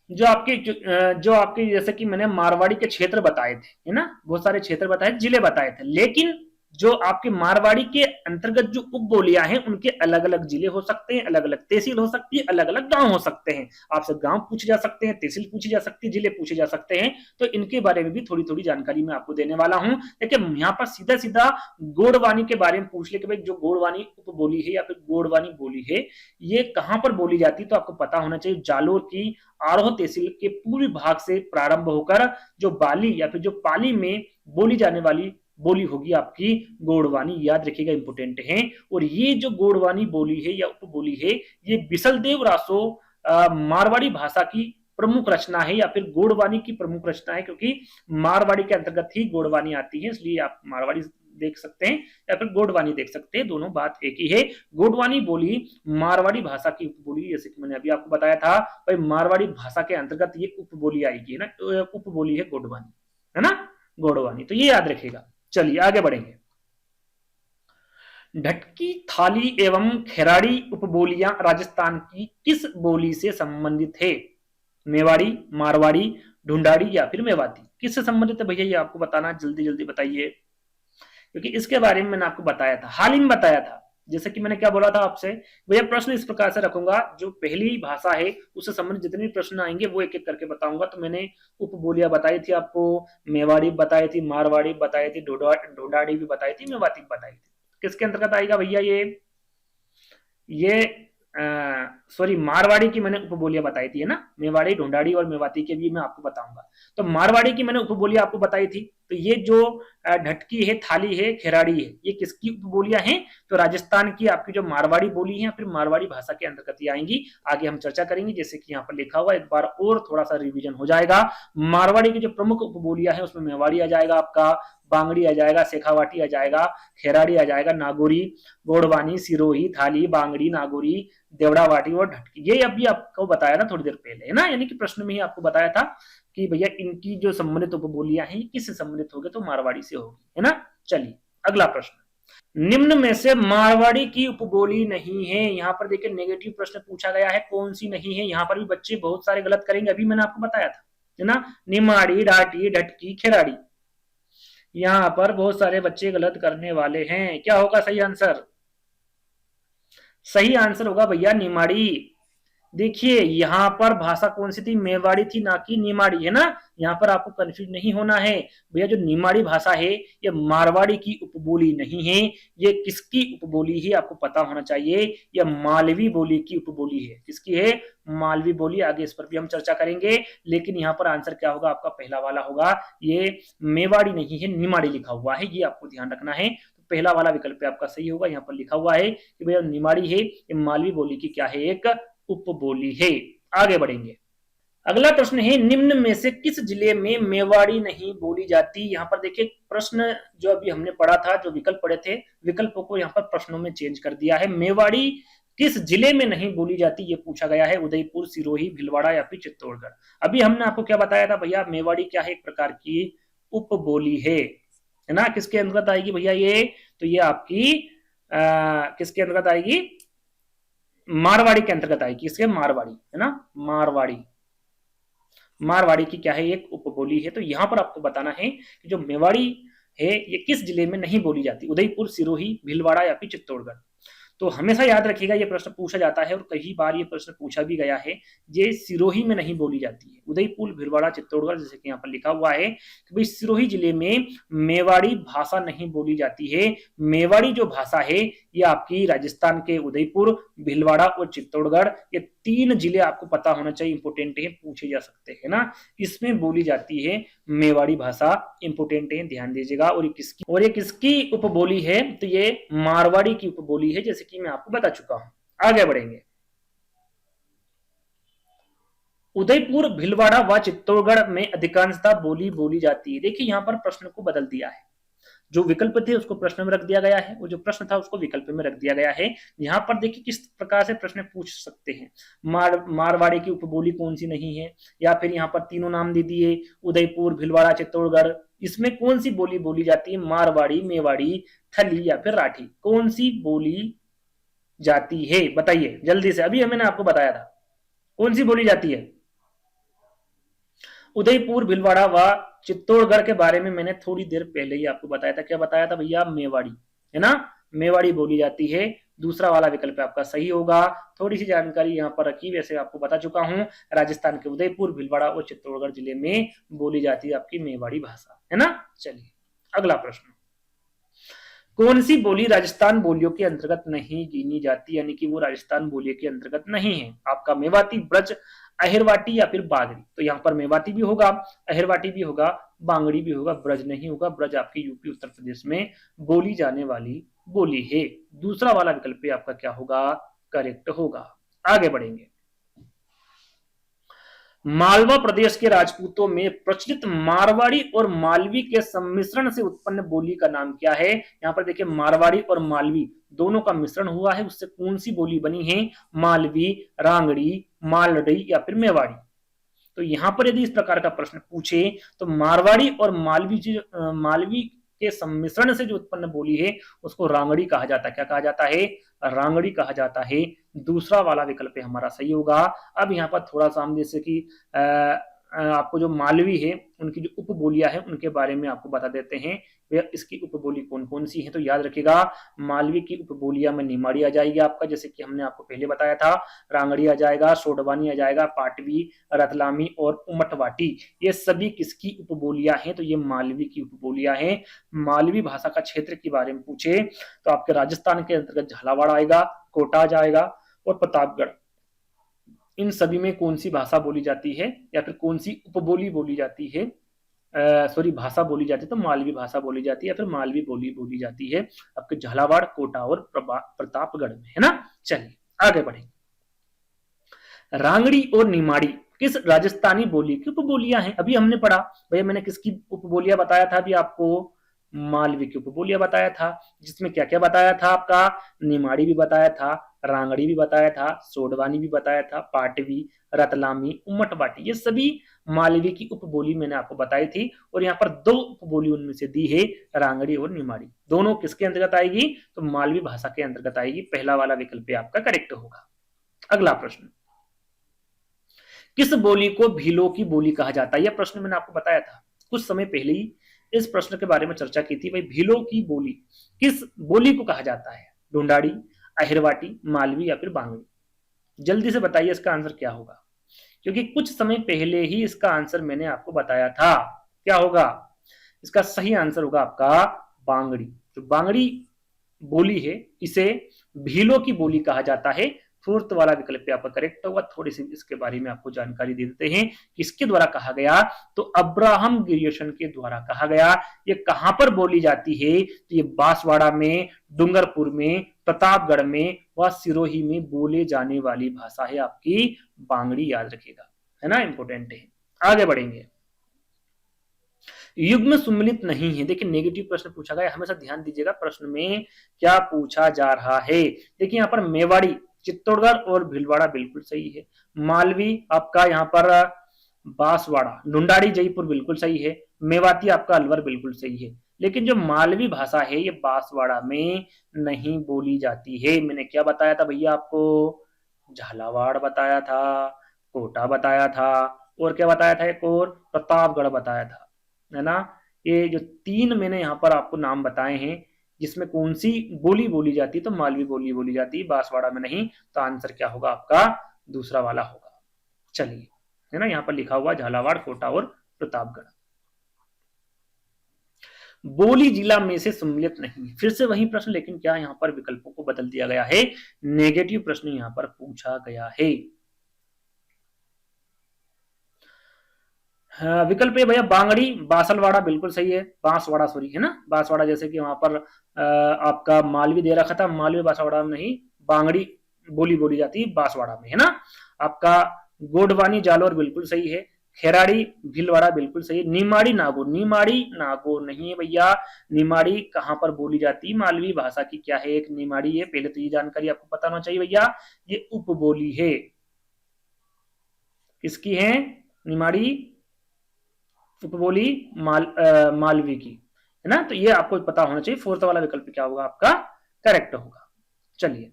जो आपके जैसे कि मैंने मारवाड़ी के क्षेत्र बताए थे, है ना, बहुत सारे क्षेत्र बताए, जिले बताए थे, लेकिन जो आपके मारवाड़ी के अंतर्गत जो उप बोलियां हैं उनके अलग अलग जिले हो सकते हैं, अलग अलग तहसील हो सकती है, अलग अलग गांव हो सकते हैं। आपसे गांव पूछे जा सकते हैं, तहसील पूछी जा सकती है, जिले पूछे जा सकते हैं। तो इनके बारे में भी थोड़ी थोड़ी जानकारी मैं आपको देने वाला हूं। देखिए यहाँ पर सीधा सीधा गोड़वानी के बारे में पूछ ले कि भाई जो गोड़वानी उप बोली है या फिर गोड़वानी बोली है ये कहां पर बोली जाती है, तो आपको पता होना चाहिए जालोर की आरोह तहसील के पूर्वी भाग से प्रारंभ होकर जो बाली या फिर जो पाली में बोली जाने वाली बोली होगी आपकी गोड़वानी, याद रखिएगा, इंपोर्टेंट है। और ये जो गोड़वानी बोली है या उप बोली है ये बिसलदेव रासो मारवाड़ी भाषा की प्रमुख रचना है या फिर गोड़वानी की प्रमुख रचना है, क्योंकि मारवाड़ी के अंतर्गत ही गोड़वानी आती है, इसलिए आप मारवाड़ी देख सकते हैं या फिर गोड़वानी देख सकते हैं, दोनों बात एक ही है। गोड़वानी बोली मारवाड़ी भाषा की उपबोली, जैसे कि मैंने अभी आपको बताया था भाई मारवाड़ी भाषा के अंतर्गत ये उपबोली आएगी ना, तो उपबोली है गोड़वानी, है ना, गोड़वानी, तो ये याद रखिएगा। चलिए आगे बढ़ेंगे। ढटकी, थाली एवं खेराड़ी उपबोलियां राजस्थान की किस बोली से संबंधित है? मेवाड़ी, मारवाड़ी, ढूंढाड़ी या फिर मेवाती, किससे संबंधित है भैया ये आपको बताना, जल्दी जल्दी बताइए, क्योंकि इसके बारे में मैंने आपको बताया था, हाल ही में बताया था। जैसे कि मैंने क्या बोला था आपसे, भैया प्रश्न इस प्रकार से रखूंगा, जो पहली भाषा है उससे संबंधित जितने प्रश्न आएंगे वो एक एक करके बताऊंगा। तो मैंने उपबोलियां बताई थी आपको, मेवाड़ी बताई थी, मारवाड़ी बताई थी, ढूंढाड़ी भी बताई थी, मेवाती भी बताई थी। किसके अंतर्गत आएगा भैया ये सॉरी मारवाड़ी की मैंने उपबोलियां बताई थी, है ना, मेवाड़ी, ढूंढाड़ी और मेवाती के भी मैं आपको बताऊंगा। तो मारवाड़ी की मैंने उपबोलियां आपको बताई थी। तो ये जो ढटकी है, थाली है, खेराड़ी है, ये किसकी उपबोलियां हैं? तो राजस्थान की आपकी जो मारवाड़ी बोली है फिर मारवाड़ी भाषा के अंतर्गत ही आएंगी। आगे हम चर्चा करेंगे, जैसे कि यहाँ पर लिखा हुआ, एक बार और थोड़ा सा रिवीजन हो जाएगा। मारवाड़ी की जो प्रमुख उपबोलियां है उसमें मेवाड़ी आ जाएगा आपका, बांगड़ी आ जाएगा, शेखावाटी आ जाएगा, खेराड़ी आ जाएगा, नागौरी, गोड़वानी, सिरोही, थाली, बांगड़ी, नागौरी, देवड़ावाटी और ढटकी। ये अभी आपको बताया ना थोड़ी देर पहले, है ना, यानी कि प्रश्न में ही आपको बताया था कि भैया इनकी जो संबंधित उपबोलियां हैं किससे संबंधित होगी, तो मारवाड़ी से होगी, है ना। चलिए अगला प्रश्न, निम्न में से मारवाड़ी की उपबोली नहीं है। यहाँ पर देखिए नेगेटिव प्रश्न पूछा गया है, कौन सी नहीं है। यहाँ पर भी बच्चे बहुत सारे गलत करेंगे, अभी मैंने आपको बताया था, है ना, निमाड़ी, डाटी, ढटकी, खेराड़ी, यहाँ पर बहुत सारे बच्चे गलत करने वाले हैं। क्या होगा सही आंसर? सही आंसर होगा भैया निमाड़ी। देखिए यहाँ पर भाषा कौन सी थी, मेवाड़ी थी, ना कि निमाड़ी, है ना। यहाँ पर आपको कंफ्यूज नहीं होना है भैया, जो निमाड़ी भाषा है ये मारवाड़ी की उपबोली नहीं है। ये किसकी उपबोली है आपको पता होना चाहिए, ये मालवी बोली की उपबोली है। किसकी है? मालवी बोली। आगे इस पर भी हम चर्चा करेंगे, लेकिन यहाँ पर आंसर क्या होगा आपका? पहला वाला होगा, ये मेवाड़ी नहीं है, निमाड़ी लिखा हुआ है, ये आपको ध्यान रखना है। पहला वाला विकल्प आपका सही होगा। यहाँ पर लिखा हुआ है कि भैया निमाड़ी है, ये मालवी बोली की क्या है? एक उपबोली है। आगे बढ़ेंगे, अगला प्रश्न है, निम्न में से किस जिले में मेवाड़ी नहीं बोली जाती? यहाँ पर देखिए प्रश्न जो अभी हमने पढ़ा था, जो विकल्प पढ़े थे, विकल्पों को यहाँ पर प्रश्नों में चेंज कर दिया है। मेवाड़ी किस जिले में नहीं बोली जाती ये पूछा गया है, उदयपुर, सिरोही, भीलवाड़ा या फिर चित्तौड़गढ़। अभी हमने आपको क्या बताया था भैया, मेवाड़ी क्या है? एक प्रकार की उपबोली है ना। किसके अंतर्गत आएगी भैया ये? तो ये आपकी किसके अंतर्गत आएगी? मारवाड़ी के अंतर्गत आएगी। किसके? मारवाड़ी, है ना, मारवाड़ी। मारवाड़ी की क्या है? एक उपबोली है। तो यहां पर आपको बताना है कि जो मेवाड़ी है ये किस जिले में नहीं बोली जाती, उदयपुर, सिरोही, भीलवाड़ा या फिर चित्तौड़गढ़। तो हमेशा याद रखिएगा ये प्रश्न पूछा जाता है और कई बार ये प्रश्न पूछा भी गया है। ये सिरोही में नहीं बोली जाती है, उदयपुर, भीलवाड़ा, चित्तौड़गढ़, जैसे कि यहाँ पर लिखा हुआ है कि भाई सिरोही जिले में मेवाड़ी भाषा नहीं बोली जाती है। मेवाड़ी जो भाषा है ये आपकी राजस्थान के उदयपुर, भीलवाड़ा और चित्तौड़गढ़, ये तीन जिले आपको पता होना चाहिए, इंपोर्टेंट है, पूछे जा सकते हैं ना, इसमें बोली जाती है मेवाड़ी भाषा। इंपोर्टेंट है, ध्यान दीजिएगा। और ये किसकी उपबोली है? तो ये मारवाड़ी की उपबोली है, जैसे कि मैं आपको बता चुका हूं। आगे बढ़ेंगे, उदयपुर, भीलवाड़ा व चित्तौड़गढ़ में अधिकांशतः बोली जाती है। देखिए यहाँ पर प्रश्न को बदल दिया है, जो विकल्प थे उसको प्रश्न में रख दिया गया है और जो प्रश्न था उसको विकल्प में रख दिया गया है। यहाँ पर देखिए किस प्रकार से प्रश्न पूछ सकते हैं, मारवाड़ी की उपबोली कौन सी नहीं है, या फिर यहाँ पर तीनों नाम दे दिए, उदयपुर, भीलवाड़ा, चित्तौड़गढ़, इसमें कौन सी बोली बोली जाती है? मारवाड़ी, मेवाड़ी, थली या फिर राठी, कौन सी बोली जाती है? बताइए जल्दी से, अभी मैंने आपको बताया था कौन सी बोली जाती है। उदयपुर, भीलवाड़ा व चित्तौड़गढ़ के बारे में मैंने थोड़ी देर पहले ही आपको बताया था। क्या बताया था भैया? मेवाड़ी, है ना, मेवाड़ी बोली जाती है। दूसरा वाला विकल्प आपका सही होगा। थोड़ी सी जानकारी यहाँ पर रखी, वैसे आपको बता चुका हूं। राजस्थान के उदयपुर, भीलवाड़ा और चित्तौड़गढ़ जिले में बोली जाती है आपकी मेवाड़ी भाषा, है ना। चलिए अगला प्रश्न, कौन सी बोली राजस्थान बोलियों के अंतर्गत नहीं गिनी जाती, यानी कि वो राजस्थान बोलियों के अंतर्गत नहीं है? आपका मेवाती, ब्रज, अहिरवाटी या फिर बागड़ी। तो यहाँ पर मेवाती भी होगा, अहिरवाटी भी होगा, बांगड़ी भी होगा, ब्रज नहीं होगा। ब्रज आपकी यूपी उत्तर प्रदेश में बोली जाने वाली बोली है। दूसरा वाला विकल्प आपका क्या होगा? करेक्ट होगा। आगे बढ़ेंगे, मालवा प्रदेश के राजपूतों में प्रचलित मारवाड़ी और मालवी के सम्मिश्रण से उत्पन्न बोली का नाम क्या है? यहाँ पर देखिए, मारवाड़ी और मालवी दोनों का मिश्रण हुआ है, उससे कौन सी बोली बनी है? मालवी, रांगड़ी, मालड़ी या फिर मेवाड़ी। तो यहाँ पर यदि इस प्रकार का प्रश्न पूछे तो मारवाड़ी और मालवी के सम्मिश्रण से जो उत्पन्न बोली है उसको रांगड़ी कहा जाता है। क्या कहा जाता है? रांगड़ी कहा जाता है। दूसरा वाला विकल्प हमारा सही होगा। अब यहाँ पर थोड़ा सा हम जैसे कि आपको जो मालवी है उनकी जो उपबोलियां हैं उनके बारे में आपको बता देते हैं, वे इसकी उपबोली कौन कौन सी है। तो याद रखिएगा, मालवी की उपबोलियां में निमाड़ी आ जाएगी आपका, जैसे कि हमने आपको पहले बताया था। रांगड़ी आ जाएगा, सोडवानी आ जाएगा, पाटवी, रतलामी और उमटवाटी। ये सभी किसकी उपबोलियां हैं? तो ये मालवी की उपबोलियां हैं। मालवी भाषा का क्षेत्र के बारे में पूछे तो आपके राजस्थान के अंतर्गत झालावाड़ आएगा, कोटा आ जाएगा और प्रतापगढ़। इन सभी में कौन सी भाषा बोली जाती है या फिर कौन सी उपबोली बोली जाती है? सॉरी, भाषा बोली जाती है तो मालवी भाषा बोली जाती है या फिर मालवी बोली बोली जाती है आपके झालावाड़, कोटा और प्रतापगढ़ में, है ना। चलिए आगे बढ़े, रांगड़ी और निमाड़ी किस राजस्थानी बोली की उपबोलियां हैं? अभी हमने पढ़ा भैया, मैंने किसकी उपबोलियां बताया था? अभी आपको मालवी की उपबोलियां बताया था, जिसमें क्या क्या बताया था? आपका निमाड़ी भी बताया था, रांगड़ी भी बताया था, सोडवानी भी बताया था, पाटवी, रतलामी, उमटवाटी, ये सभी मालवी की उपबोली मैंने आपको बताई थी। और यहाँ पर दो उपबोली उनमें से दी है, रांगड़ी और निमाड़ी। दोनों किसके अंतर्गत आएगी? तो मालवी भाषा के अंतर्गत आएगी। पहला वाला विकल्प आपका करेक्ट होगा। अगला प्रश्न, किस बोली को भीलों की बोली कहा जाता है? यह प्रश्न मैंने आपको बताया था कुछ समय पहले ही, इस प्रश्न के बारे में चर्चा की थी। भाई, भीलों की बोली किस बोली को कहा जाता है? ढूंढाड़ी, अहिरवाटी, मालवी या फिर बांगड़ी। जल्दी से बताइए इसका आंसर क्या होगा, क्योंकि कुछ समय पहले ही इसका आंसर मैंने आपको बताया था। क्या होगा इसका सही आंसर? होगा आपका बांगड़ी। जो बांगड़ी बोली है इसे भीलों की बोली कहा जाता है। फोर्थ वाला विकल्प आपका करेक्ट होगा। थोड़ी सी इसके बारे में आपको जानकारी दे देते हैं, किसके द्वारा कहा गया? तो अब्राहम गिरियशन के द्वारा कहा गया। ये कहां पर बोली जाती है? तो ये बांसवाड़ा में, डूंगरपुर में, प्रतापगढ़ में व सिरोही में बोले जाने वाली भाषा है आपकी बांगड़ी। याद रखिएगा, है ना, इंपोर्टेंट है। आगे बढ़ेंगे, युग्म सुम्मिलित नहीं है। देखिए, नेगेटिव प्रश्न पूछा गया, हमेशा ध्यान दीजिएगा प्रश्न में क्या पूछा जा रहा है। देखिए यहाँ पर मेवाड़ी, चित्तौड़गढ़ और भीलवाड़ा बिल्कुल सही है। मालवी आपका यहाँ पर बांसवाड़ा, ढूंढाड़ी, जयपुर बिल्कुल सही है। मेवाती आपका अलवर बिल्कुल सही है। लेकिन जो मालवी भाषा है ये बांसवाड़ा में नहीं बोली जाती है। मैंने क्या बताया था भैया आपको? झालावाड़ बताया था, कोटा बताया था और क्या बताया था? एक और प्रतापगढ़ बताया था, है ना। ये जो तीन मैंने यहाँ पर आपको नाम बताए हैं जिसमें कौन सी बोली बोली जाती है, तो मालवी बोली बोली जाती है, बांसवाड़ा में नहीं। तो आंसर क्या होगा आपका? दूसरा वाला होगा। चलिए, है ना, यहाँ पर लिखा हुआ झालावाड़, कोटा और प्रतापगढ़। बोली जिला में से सम्मिलित नहीं है। फिर से वही प्रश्न, लेकिन क्या यहाँ पर विकल्पों को बदल दिया गया है। नेगेटिव प्रश्न यहाँ पर पूछा गया है। विकल्प है भैया बांगड़ी, बांसलवाड़ा बिल्कुल सही है। बांसवाड़ा सॉरी, है ना, बांसवाड़ा, जैसे कि वहां पर आपका मालवी दे रखा था, मालवी बांसवाड़ा में नहीं, बांगड़ी बोली बोली जाती है बांसवाड़ा में, है ना। आपका गोडवानी जालोर बिल्कुल सही है। खेराड़ी भीलवाड़ा बिल्कुल सही है। निमाड़ी नागौर, निमाड़ी नागौर नहीं है भैया। निमाड़ी कहां पर बोली जाती है? मालवी भाषा की क्या है? एक निमाड़ी है। पहले तो ये जानकारी आपको पता होना चाहिए भैया, ये उपबोली है। किसकी है? निमाड़ी उपबोली मालवी की, है ना। तो ये आपको पता होना चाहिए। फोर्थ वाला विकल्प क्या होगा आपका? करेक्ट होगा। चलिए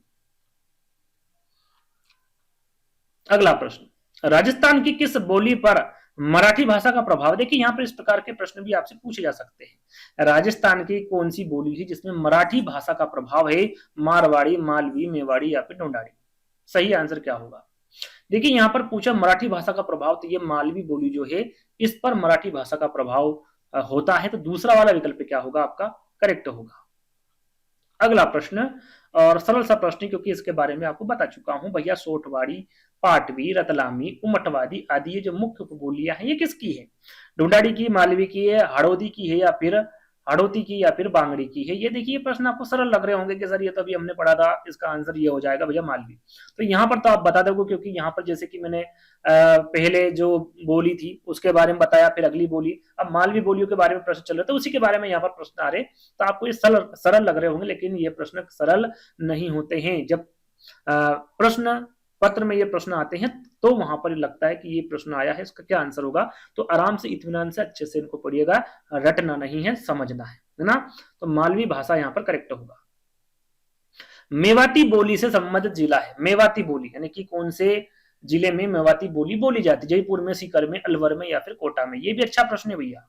अगला प्रश्न, राजस्थान की किस बोली पर मराठी भाषा का प्रभाव, देखिए यहाँ पर इस प्रकार के प्रश्न भी आपसे पूछे जा सकते हैं। राजस्थान की कौन सी बोली है जिसमें मराठी भाषा का प्रभाव है? मारवाड़ी, मालवी, मेवाड़ी या फिर ढूंढाड़ी। सही आंसर क्या होगा? देखिए यहाँ पर पूछा मराठी भाषा का प्रभाव, तो ये मालवी बोली जो है इस पर मराठी भाषा का प्रभाव होता है, तो दूसरा वाला विकल्प क्या होगा आपका? करेक्ट होगा। अगला प्रश्न, और सरल सा प्रश्न क्योंकि इसके बारे में आपको बता चुका हूं भैया। सोटवाड़ी, पाटवी, रतलामी, उमटवादी आदि ये जो मुख्य उपबोलियां हैं ये किसकी है? ढूंढाड़ी की, मालवी की है, हाड़ौती की है, या फिर हाड़ौती की, या फिर बांगड़ी की है? ये देखिए प्रश्न आपको सरल लग रहे होंगे कि सर ये तो अभी हमने पढ़ा था, इसका आंसर ये हो जाएगा भैया मालवी। तो यहाँ पर तो आप बता दोगे क्योंकि यहाँ पर जैसे कि मैंने पहले जो बोली थी उसके बारे में बताया, फिर अगली बोली, अब मालवी बोलियों के बारे में प्रश्न चल रहे तो उसी के बारे में यहाँ पर प्रश्न आ रहे, तो आपको ये सरल लग रहे होंगे, लेकिन ये प्रश्न सरल नहीं होते हैं। जब प्रश्न पत्र में ये प्रश्न आते हैं तो वहां पर लगता है कि ये प्रश्न आया है, इसका क्या आंसर होगा। तो आराम से इत्मीनान से अच्छे से इनको पढ़िएगा, रटना नहीं है, समझना है ना। तो मालवी भाषा यहाँ पर करेक्ट होगा। मेवाती बोली से संबंधित जिला है। मेवाती बोली यानी कि कौन से जिले में मेवाती बोली बोली जाती? जयपुर में, सीकर में, अलवर में, या फिर कोटा में? ये भी अच्छा प्रश्न है भैया।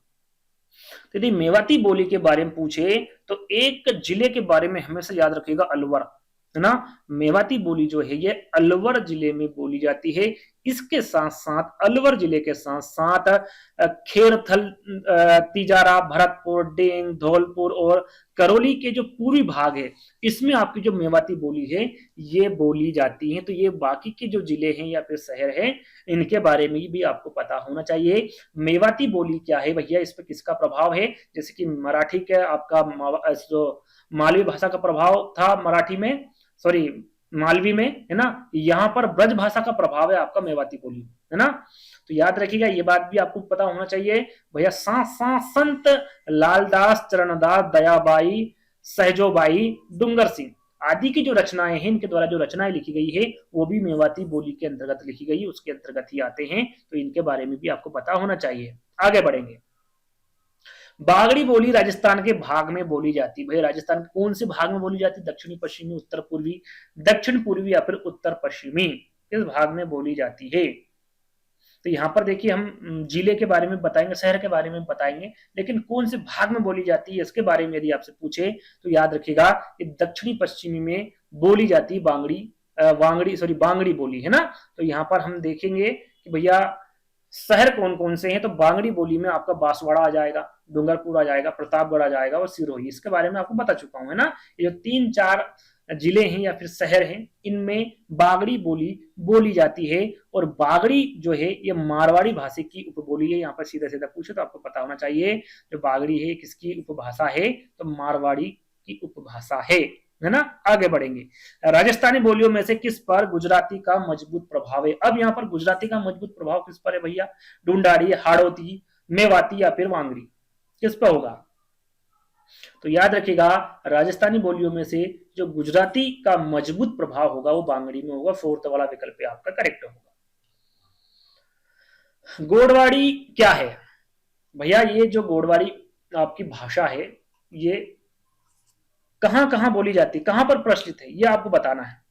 तो यदि मेवाती बोली के बारे में पूछे तो एक जिले के बारे में हमेशा याद रखिएगा, अलवर, है ना। मेवाती बोली जो है ये अलवर जिले में बोली जाती है। इसके साथ साथ अलवर जिले के साथ साथ खेरथल, तिजारा, भरतपुर, डेंग, धौलपुर और करौली के जो पूर्वी भाग है इसमें आपकी जो मेवाती बोली है ये बोली जाती है। तो ये बाकी के जो जिले हैं या फिर शहर हैं इनके बारे में भी आपको पता होना चाहिए। मेवाती बोली क्या है भैया, इस पर किसका प्रभाव है? जैसे कि मराठी का आपका जो मालवी भाषा का प्रभाव था मराठी में, सॉरी मालवी में, है ना। यहाँ पर ब्रज भाषा का प्रभाव है आपका मेवाती बोली, है ना। तो याद रखिएगा ये बात भी आपको पता होना चाहिए भैया। संत लालदास, चरणदास, दयाबाई, सहजोबाई, डूंगर सिंह आदि की जो रचनाएं हैं, इनके द्वारा जो रचनाएं लिखी गई है वो भी मेवाती बोली के अंतर्गत लिखी गई, उसके अंतर्गत ही आते हैं। तो इनके बारे में भी आपको पता होना चाहिए। आगे बढ़ेंगे। बागड़ी बोली राजस्थान के भाग में बोली जाती, भाई राजस्थान के कौन से भाग में बोली जाती? दक्षिणी, पश्चिमी, उत्तर पूर्वी, दक्षिण पूर्वी या फिर उत्तर पश्चिमी, किस भाग में बोली जाती है? तो यहाँ पर देखिए हम जिले के बारे में बताएंगे, शहर के बारे में बताएंगे, लेकिन कौन से भाग में बोली जाती है इसके बारे में यदि आपसे पूछे तो याद रखिएगा कि दक्षिणी पश्चिमी में बोली जाती बांगड़ी बोली, है ना। तो यहाँ पर हम देखेंगे कि भैया शहर कौन कौन से हैं। तो बांगड़ी बोली में आपका बांसवाड़ा आ जाएगा, डूंगरपुर आ जाएगा, प्रतापगढ़ आ जाएगा और सिरोही, इसके बारे में आपको बता चुका हूं, है ना। ये जो 3-4 जिले हैं या फिर शहर हैं इनमें बागड़ी बोली बोली जाती है। और बागड़ी जो है ये मारवाड़ी भाषा की उपबोली है। यहाँ पर सीधा सीधा पूछे तो आपको पता होना चाहिए जो बागड़ी है किसकी उपभाषा है, तो मारवाड़ी की उपभाषा है ना। आगे बढ़ेंगे। राजस्थानी बोलियों में से किस पर गुजराती का मजबूत प्रभाव है? अब यहाँ पर गुजराती का मजबूत प्रभाव किस पर है भैया? ढूंढाड़ी, हाड़ौती, मेवाती या फिर वांगड़ी, किस पर होगा? तो याद रखिएगा राजस्थानी बोलियों में से जो गुजराती का मजबूत प्रभाव होगा वो बांगड़ी में होगा। फोर्थ वाला विकल्प आपका करेक्ट होगा। गोडवाड़ी क्या है भैया? ये जो गोडवाड़ी आपकी भाषा है ये कहां कहां बोली जाती है, कहां पर प्रचलित है, ये आपको बताना है।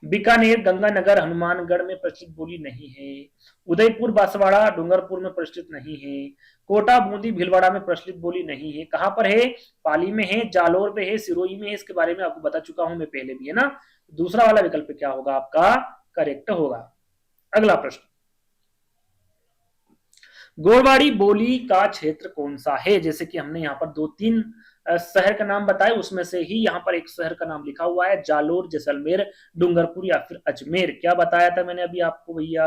बीकानेर, गंगानगर, हनुमानगढ़ में प्रचलित बोली नहीं है। उदयपुर, बांसवाड़ा, डूंगरपुर में प्रचलित नहीं है। कोटा, बूंदी, भीलवाड़ा में प्रचलित बोली नहीं है। कहां पर है? पाली में है, जालोर में है, सिरोही में है। इसके बारे में आपको बता चुका हूं मैं पहले भी, है ना। दूसरा वाला विकल्प क्या होगा आपका? करेक्ट होगा। अगला प्रश्न, गोडवाड़ी बोली का क्षेत्र कौन सा है? जैसे कि हमने यहाँ पर 2-3 शहर का नाम बताया, उसमें से ही यहाँ पर एक शहर का नाम लिखा हुआ है, जालोर, जैसलमेर, डूंगरपुर या फिर अजमेर। क्या बताया था मैंने अभी आपको भैया?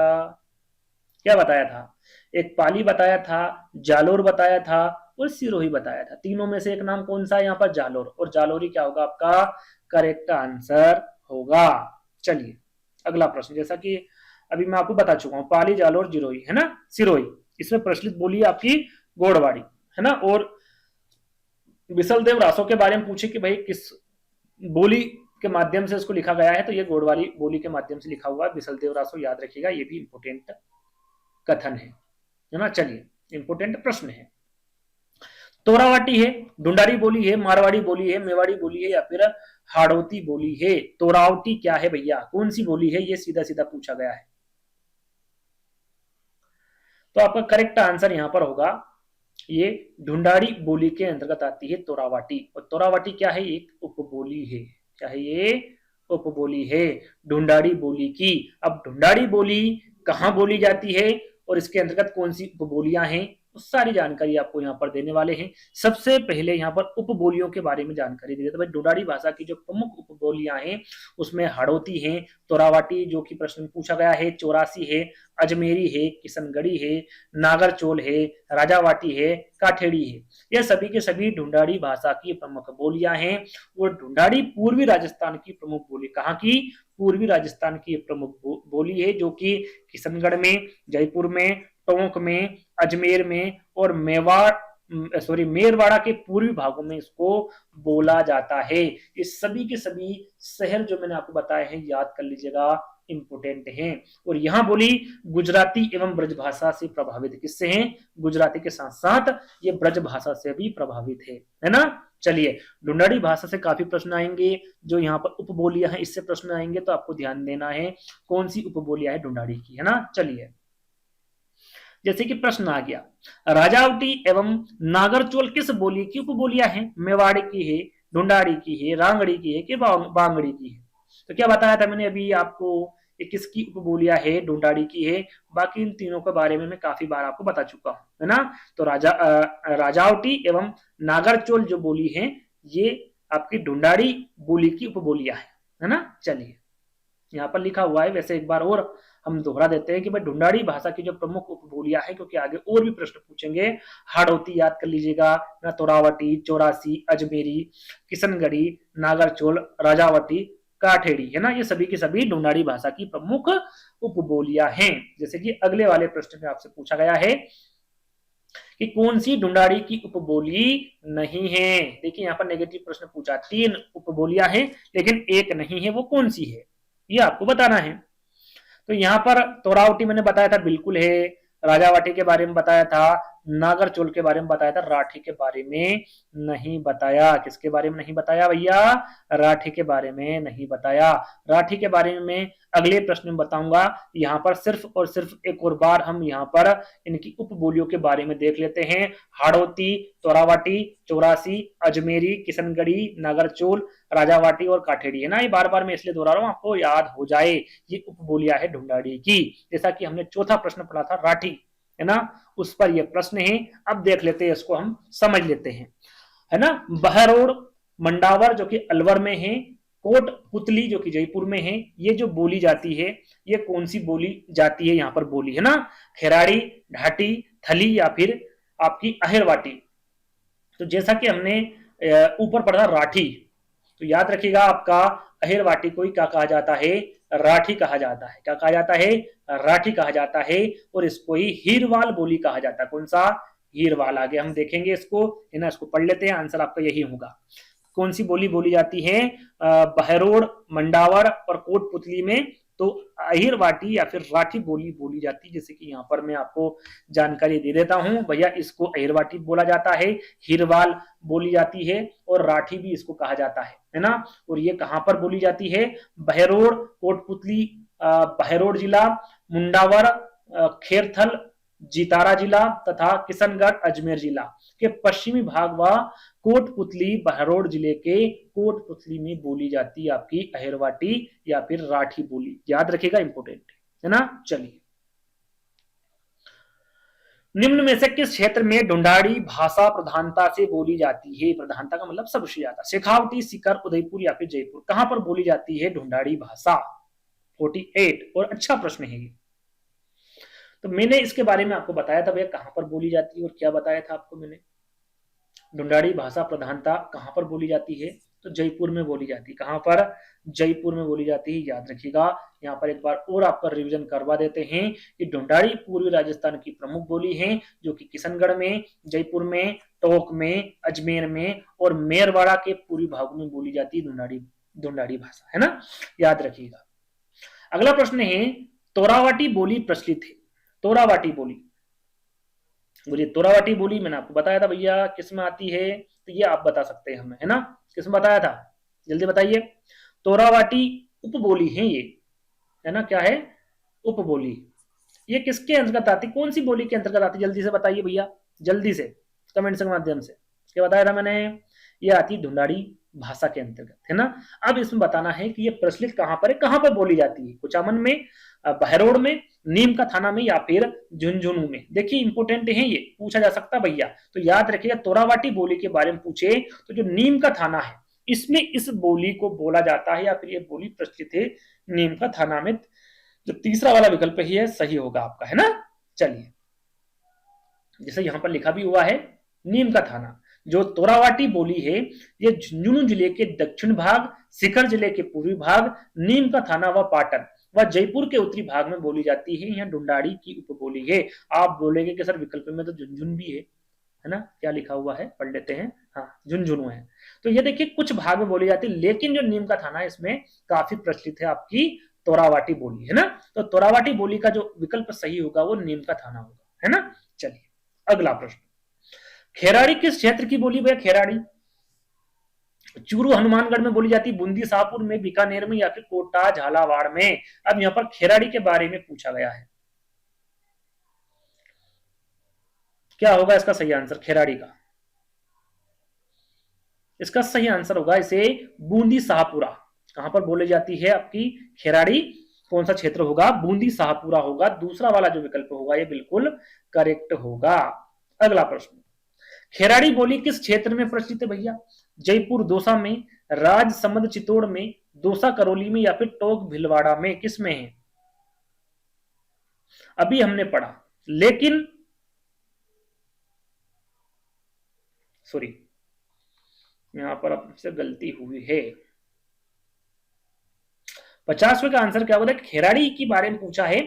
क्या बताया था? एक पाली बताया था, जालोर बताया था और सिरोही बताया था। तीनों में से एक नाम कौन सा है यहाँ पर? जालोर। और जालोरी क्या होगा आपका? करेक्ट आंसर होगा। चलिए अगला प्रश्न, जैसा कि अभी मैं आपको बता चुका हूँ, पाली, जालोर, जिरोही, है ना, सिरोही, इसमें प्रचलित बोली आपकी गोडवाड़ी, है ना। और विसलदेव रासो के बारे में पूछे कि भाई किस बोली के माध्यम से इसको लिखा गया है, तो ये गोडवाड़ी बोली के माध्यम से लिखा हुआ है विसलदेव रासो, याद रखिएगा, ये भी इंपोर्टेंट कथन है ना। चलिए इंपोर्टेंट प्रश्न है। तोरावाटी है, ढूंढारी बोली है, मारवाड़ी बोली है, मेवाड़ी बोली है या फिर हाड़ौती बोली है? तोरावटी क्या है भैया, कौन सी बोली है? ये सीधा सीधा पूछा गया है। तो आपका करेक्ट आंसर यहाँ पर होगा ये ढूंढाड़ी बोली के अंतर्गत आती है तोरावाटी। और तोरावाटी क्या है, एक उपबोली है। क्या है ये, उपबोली है ढूंढाड़ी बोली की। अब ढूंढाड़ी बोली कहाँ बोली जाती है और इसके अंतर्गत कौन सी उपबोलियां हैं, उस सारी जानकारी आपको यहाँ पर देने वाले हैं। सबसे पहले यहाँ पर उपबोलियों के बारे में जानकारी दे देते हैं। ढूंढाड़ी भाषा की जो प्रमुख उपबोलियां हैं उसमें हड़ौती है, तोरावाटी जो कि प्रश्न पूछा गया है, चौरासी है, अजमेरी है, किशनगढ़ी है, नागरचोल है, राजावाटी है, काठेड़ी है। ये सभी के सभी ढूंढाड़ी भाषा की प्रमुख बोलियां हैं। और ढूंढाड़ी पूर्वी राजस्थान की प्रमुख बोली, कहाँ की, पूर्वी राजस्थान की प्रमुख बोली है, जो कि किशनगढ़ में, जयपुर में, टोंक में, अजमेर में और मेरवाड़ा के पूर्वी भागों में इसको बोला जाता है। ये सभी के सभी शहर जो मैंने आपको बताए हैं याद कर लीजिएगा, इंपोर्टेंट हैं। और यहां बोली गुजराती एवं ब्रजभाषा से प्रभावित, किससे हैं, गुजराती के साथ साथ ये ब्रजभाषा से भी प्रभावित है ना। चलिए, ढूंढाड़ी भाषा से काफी प्रश्न आएंगे। जो यहाँ पर उपबोलियां हैं इससे प्रश्न आएंगे, तो आपको ध्यान देना है कौन सी उपबोलियां है ढूंढाड़ी की, है ना। चलिए, जैसे कि प्रश्न आ गया, राजावटी एवं नागरचोल किस बोली की उपबोलियां हैं, मेवाड़ी की है, ढूंढाड़ी की है, रांगड़ी की है कि बांगड़ी की है। तो क्या बताया था मैंने अभी आपको, ये किसकी उपबोलियां है, ढूंढाड़ी की है। बाकी इन तीनों के बारे में मैं काफी बार आपको बता चुका हूं, है ना। तो राजावटी एवं नागरचोल जो बोली है ये आपकी ढूंढाड़ी बोली की उपबोलियां है ना। चलिए, यहाँ पर लिखा हुआ है, वैसे एक बार और हम दोहरा देते हैं कि भाई ढूंढाड़ी भाषा की जो प्रमुख उपबोलियां हैं, क्योंकि आगे और भी प्रश्न पूछेंगे। हाड़ौती याद कर लीजिएगा ना, तोरावटी, चौरासी, अजमेरी, किशनगढ़ी, नागरचोल, राजावटी, काठेड़ी, है ना। ये सभी की सभी ढूंढाड़ी भाषा की प्रमुख उपबोलियां हैं। जैसे कि अगले वाले प्रश्न में आपसे पूछा गया है कि कौन सी ढूंढाड़ी की उपबोली नहीं है। देखिए यहाँ पर नेगेटिव प्रश्न पूछा, 3 उपबोलियां हैं लेकिन एक नहीं है, वो कौन सी है ये आपको बताना है। तो यहाँ पर तोरावटी मैंने बताया था बिल्कुल है, राजावाटी के बारे में बताया था, नागरचोल के बारे में बताया था, राठी के बारे में नहीं बताया। किसके बारे में नहीं बताया भैया, राठी के बारे में नहीं बताया। राठी के बारे में अगले प्रश्न में बताऊंगा। यहाँ पर सिर्फ और सिर्फ एक और बार हम यहाँ पर इनकी उपबोलियों के बारे में देख लेते हैं। हाड़ौती, तोरावाटी, चौरासी, अजमेरी, किशनगढ़ी, नागरचोल, राजावाटी और काठेड़ी, है ना। ये बार बार मैं इसलिए दोहरा रहा हूं आपको याद हो जाए, ये उपबोलियां है ढूंढाड़ी की। जैसा कि हमने चौथा प्रश्न पढ़ा था राठी, है ना, उस पर यह प्रश्न है। अब देख लेते हैं, इसको हम समझ लेते हैं, है ना। बहरोड़, मंडावर जो कि अलवर में है, कोटपुतली जो कि जयपुर में है, ये जो बोली जाती है ये कौन सी बोली जाती है, यहाँ पर बोली, है ना। खेराड़ी, ढाटी, थली या फिर आपकी अहिरवाटी। तो जैसा कि हमने ऊपर पढ़ा राठी, तो याद रखिएगा आपका अहिरवाटी को क्या कहा जाता है, राठी कहा जाता है। क्या कहा जाता है, राठी कहा जाता है। और इसको ही हीरवाल बोली कहा जाता है। कौन सा, हीरवाल। आगे हम देखेंगे इसको, है ना। इसको पढ़ लेते हैं, आंसर आपका यही होगा। कौन सी बोली बोली जाती है, बहरोड़, मंडावर और कोटपुतली में तो अहिरवाटी या फिर राठी बोली बोली जाती है। जैसे कि यहाँ पर मैं आपको जानकारी दे देता हूं भैया, इसको अहिरवाटी बोला जाता है, हीरवाल बोली जाती है और राठी भी इसको कहा जाता है ना। और ये कहां पर बोली जाती है, बहरोड़, कोटपुतली, बहरोड़ जिला, मुंडावर, खेरथल, जितारा जिला तथा किशनगढ़, अजमेर जिला के पश्चिमी भाग व कोटपुतली, बहरोड़ जिले के कोटपुतली में बोली जाती है आपकी अहिरवाटी या फिर राठी बोली। याद रखिएगा, इंपोर्टेंट है ना। चलिए, निम्न में से किस क्षेत्र में ढूंढाड़ी भाषा प्रधानता से बोली जाती है, प्रधानता का मतलब सबसे ज्यादा, शेखावटी, सीकर, उदयपुर या फिर जयपुर, कहां पर बोली जाती है ढूंढाड़ी भाषा। 48 और अच्छा प्रश्न है ये। तो मैंने इसके बारे में आपको बताया था भैया कहां पर बोली जाती है, और क्या बताया था आपको मैंने, ढूंढाड़ी भाषा प्रधानता कहां पर बोली जाती है, तो जयपुर में बोली जाती है। कहां पर, जयपुर में बोली जाती है। याद रखिएगा, यहाँ पर एक बार और आपका रिवीजन करवा देते हैं कि ढूंढाड़ी पूर्वी राजस्थान की प्रमुख बोली है, जो कि किशनगढ़ में, जयपुर में, टोंक में, अजमेर में और मेरवाड़ा के पूर्वी भागों में बोली जाती है ढूंढाड़ी भाषा, है ना। याद रखिएगा। अगला प्रश्न है, तोरावाटी बोली प्रचलित है। तोरावाटी बोली, बोलिए, तोरावाटी बोली मैंने आपको बताया था भैया किस में आती है, तो ये आप बता सकते हैं हमें, है ना। किस में बताया था, जल्दी बताइए। तोरावाटी उपबोली है ये, है ना। क्या है, उपबोली। ये किसके अंतर्गत आती, कौन सी बोली के अंतर्गत आती, जल्दी से बताइए भैया, जल्दी से कमेंट के माध्यम से। क्या बताया था मैंने, ये आती ढूंढाड़ी भाषा के अंतर्गत, है ना। अब इसमें बताना है कि ये प्रचलित कहां पर है, कहां पर बोली जाती है, कुचामन में, बहरोड में, नीम का थाना में, या फिर झुंझुनू में। देखिए इंपोर्टेंट है, ये पूछा जा सकता भैया, तो याद रखिएगा। तोरावाटी बोली के बारे में पूछे तो जो नीम का थाना है इसमें इस बोली को बोला जाता है, या फिर ये बोली प्रचलित है नीम का थाना में। जो तीसरा वाला विकल्प ही है सही होगा आपका, है ना। चलिए, जैसे यहां पर लिखा भी हुआ है नीम का थाना। जो तोरावाटी बोली है ये झुंझुनू जिले के दक्षिण भाग, सीकर जिले के पूर्वी भाग, नीम का थाना व पाटन व जयपुर के उत्तरी भाग में बोली जाती है। यह ढूंढाड़ी की उपबोली है। आप बोलेंगे कि सर विकल्प में तो झुंझुन भी है ना, क्या लिखा हुआ है पढ़ लेते हैं। हाँ, झुंझुनू है। तो ये देखिए कुछ भाग में बोली जाती है, लेकिन जो नीम का थाना है इसमें काफी प्रचलित है आपकी तोरावाटी बोली, है ना। तो तोरावाटी बोली का जो विकल्प सही होगा वो नीम का थाना होगा, है ना। चलिए अगला प्रश्न, खेराड़ी किस क्षेत्र की बोली भैया, खेराड़ी चूरू हनुमानगढ़ में बोली जाती, बूंदी शाहपुर में, बीकानेर में, या फिर कोटा झालावाड़ में। अब यहां पर खेराड़ी के बारे में पूछा गया है, क्या होगा इसका सही आंसर खेराड़ी का। इसका सही आंसर होगा इसे बूंदी शाहपुरा। कहां पर बोली जाती है आपकी खेराड़ी, कौन सा क्षेत्र होगा, बूंदी शाहपुरा होगा। दूसरा वाला जो विकल्प होगा ये बिल्कुल करेक्ट होगा। अगला प्रश्न, खेराड़ी बोली किस क्षेत्र में प्रचलित है भैया, जयपुर दौसा में, राजसमंद चित्तौड़ में, दौसा करौली में, या फिर टोक भिलवाड़ा में, किस में है। अभी हमने पढ़ा, लेकिन सॉरी यहां पर आपसे गलती हुई है। 50वें का आंसर क्या होगा, खेराड़ी के बारे में पूछा है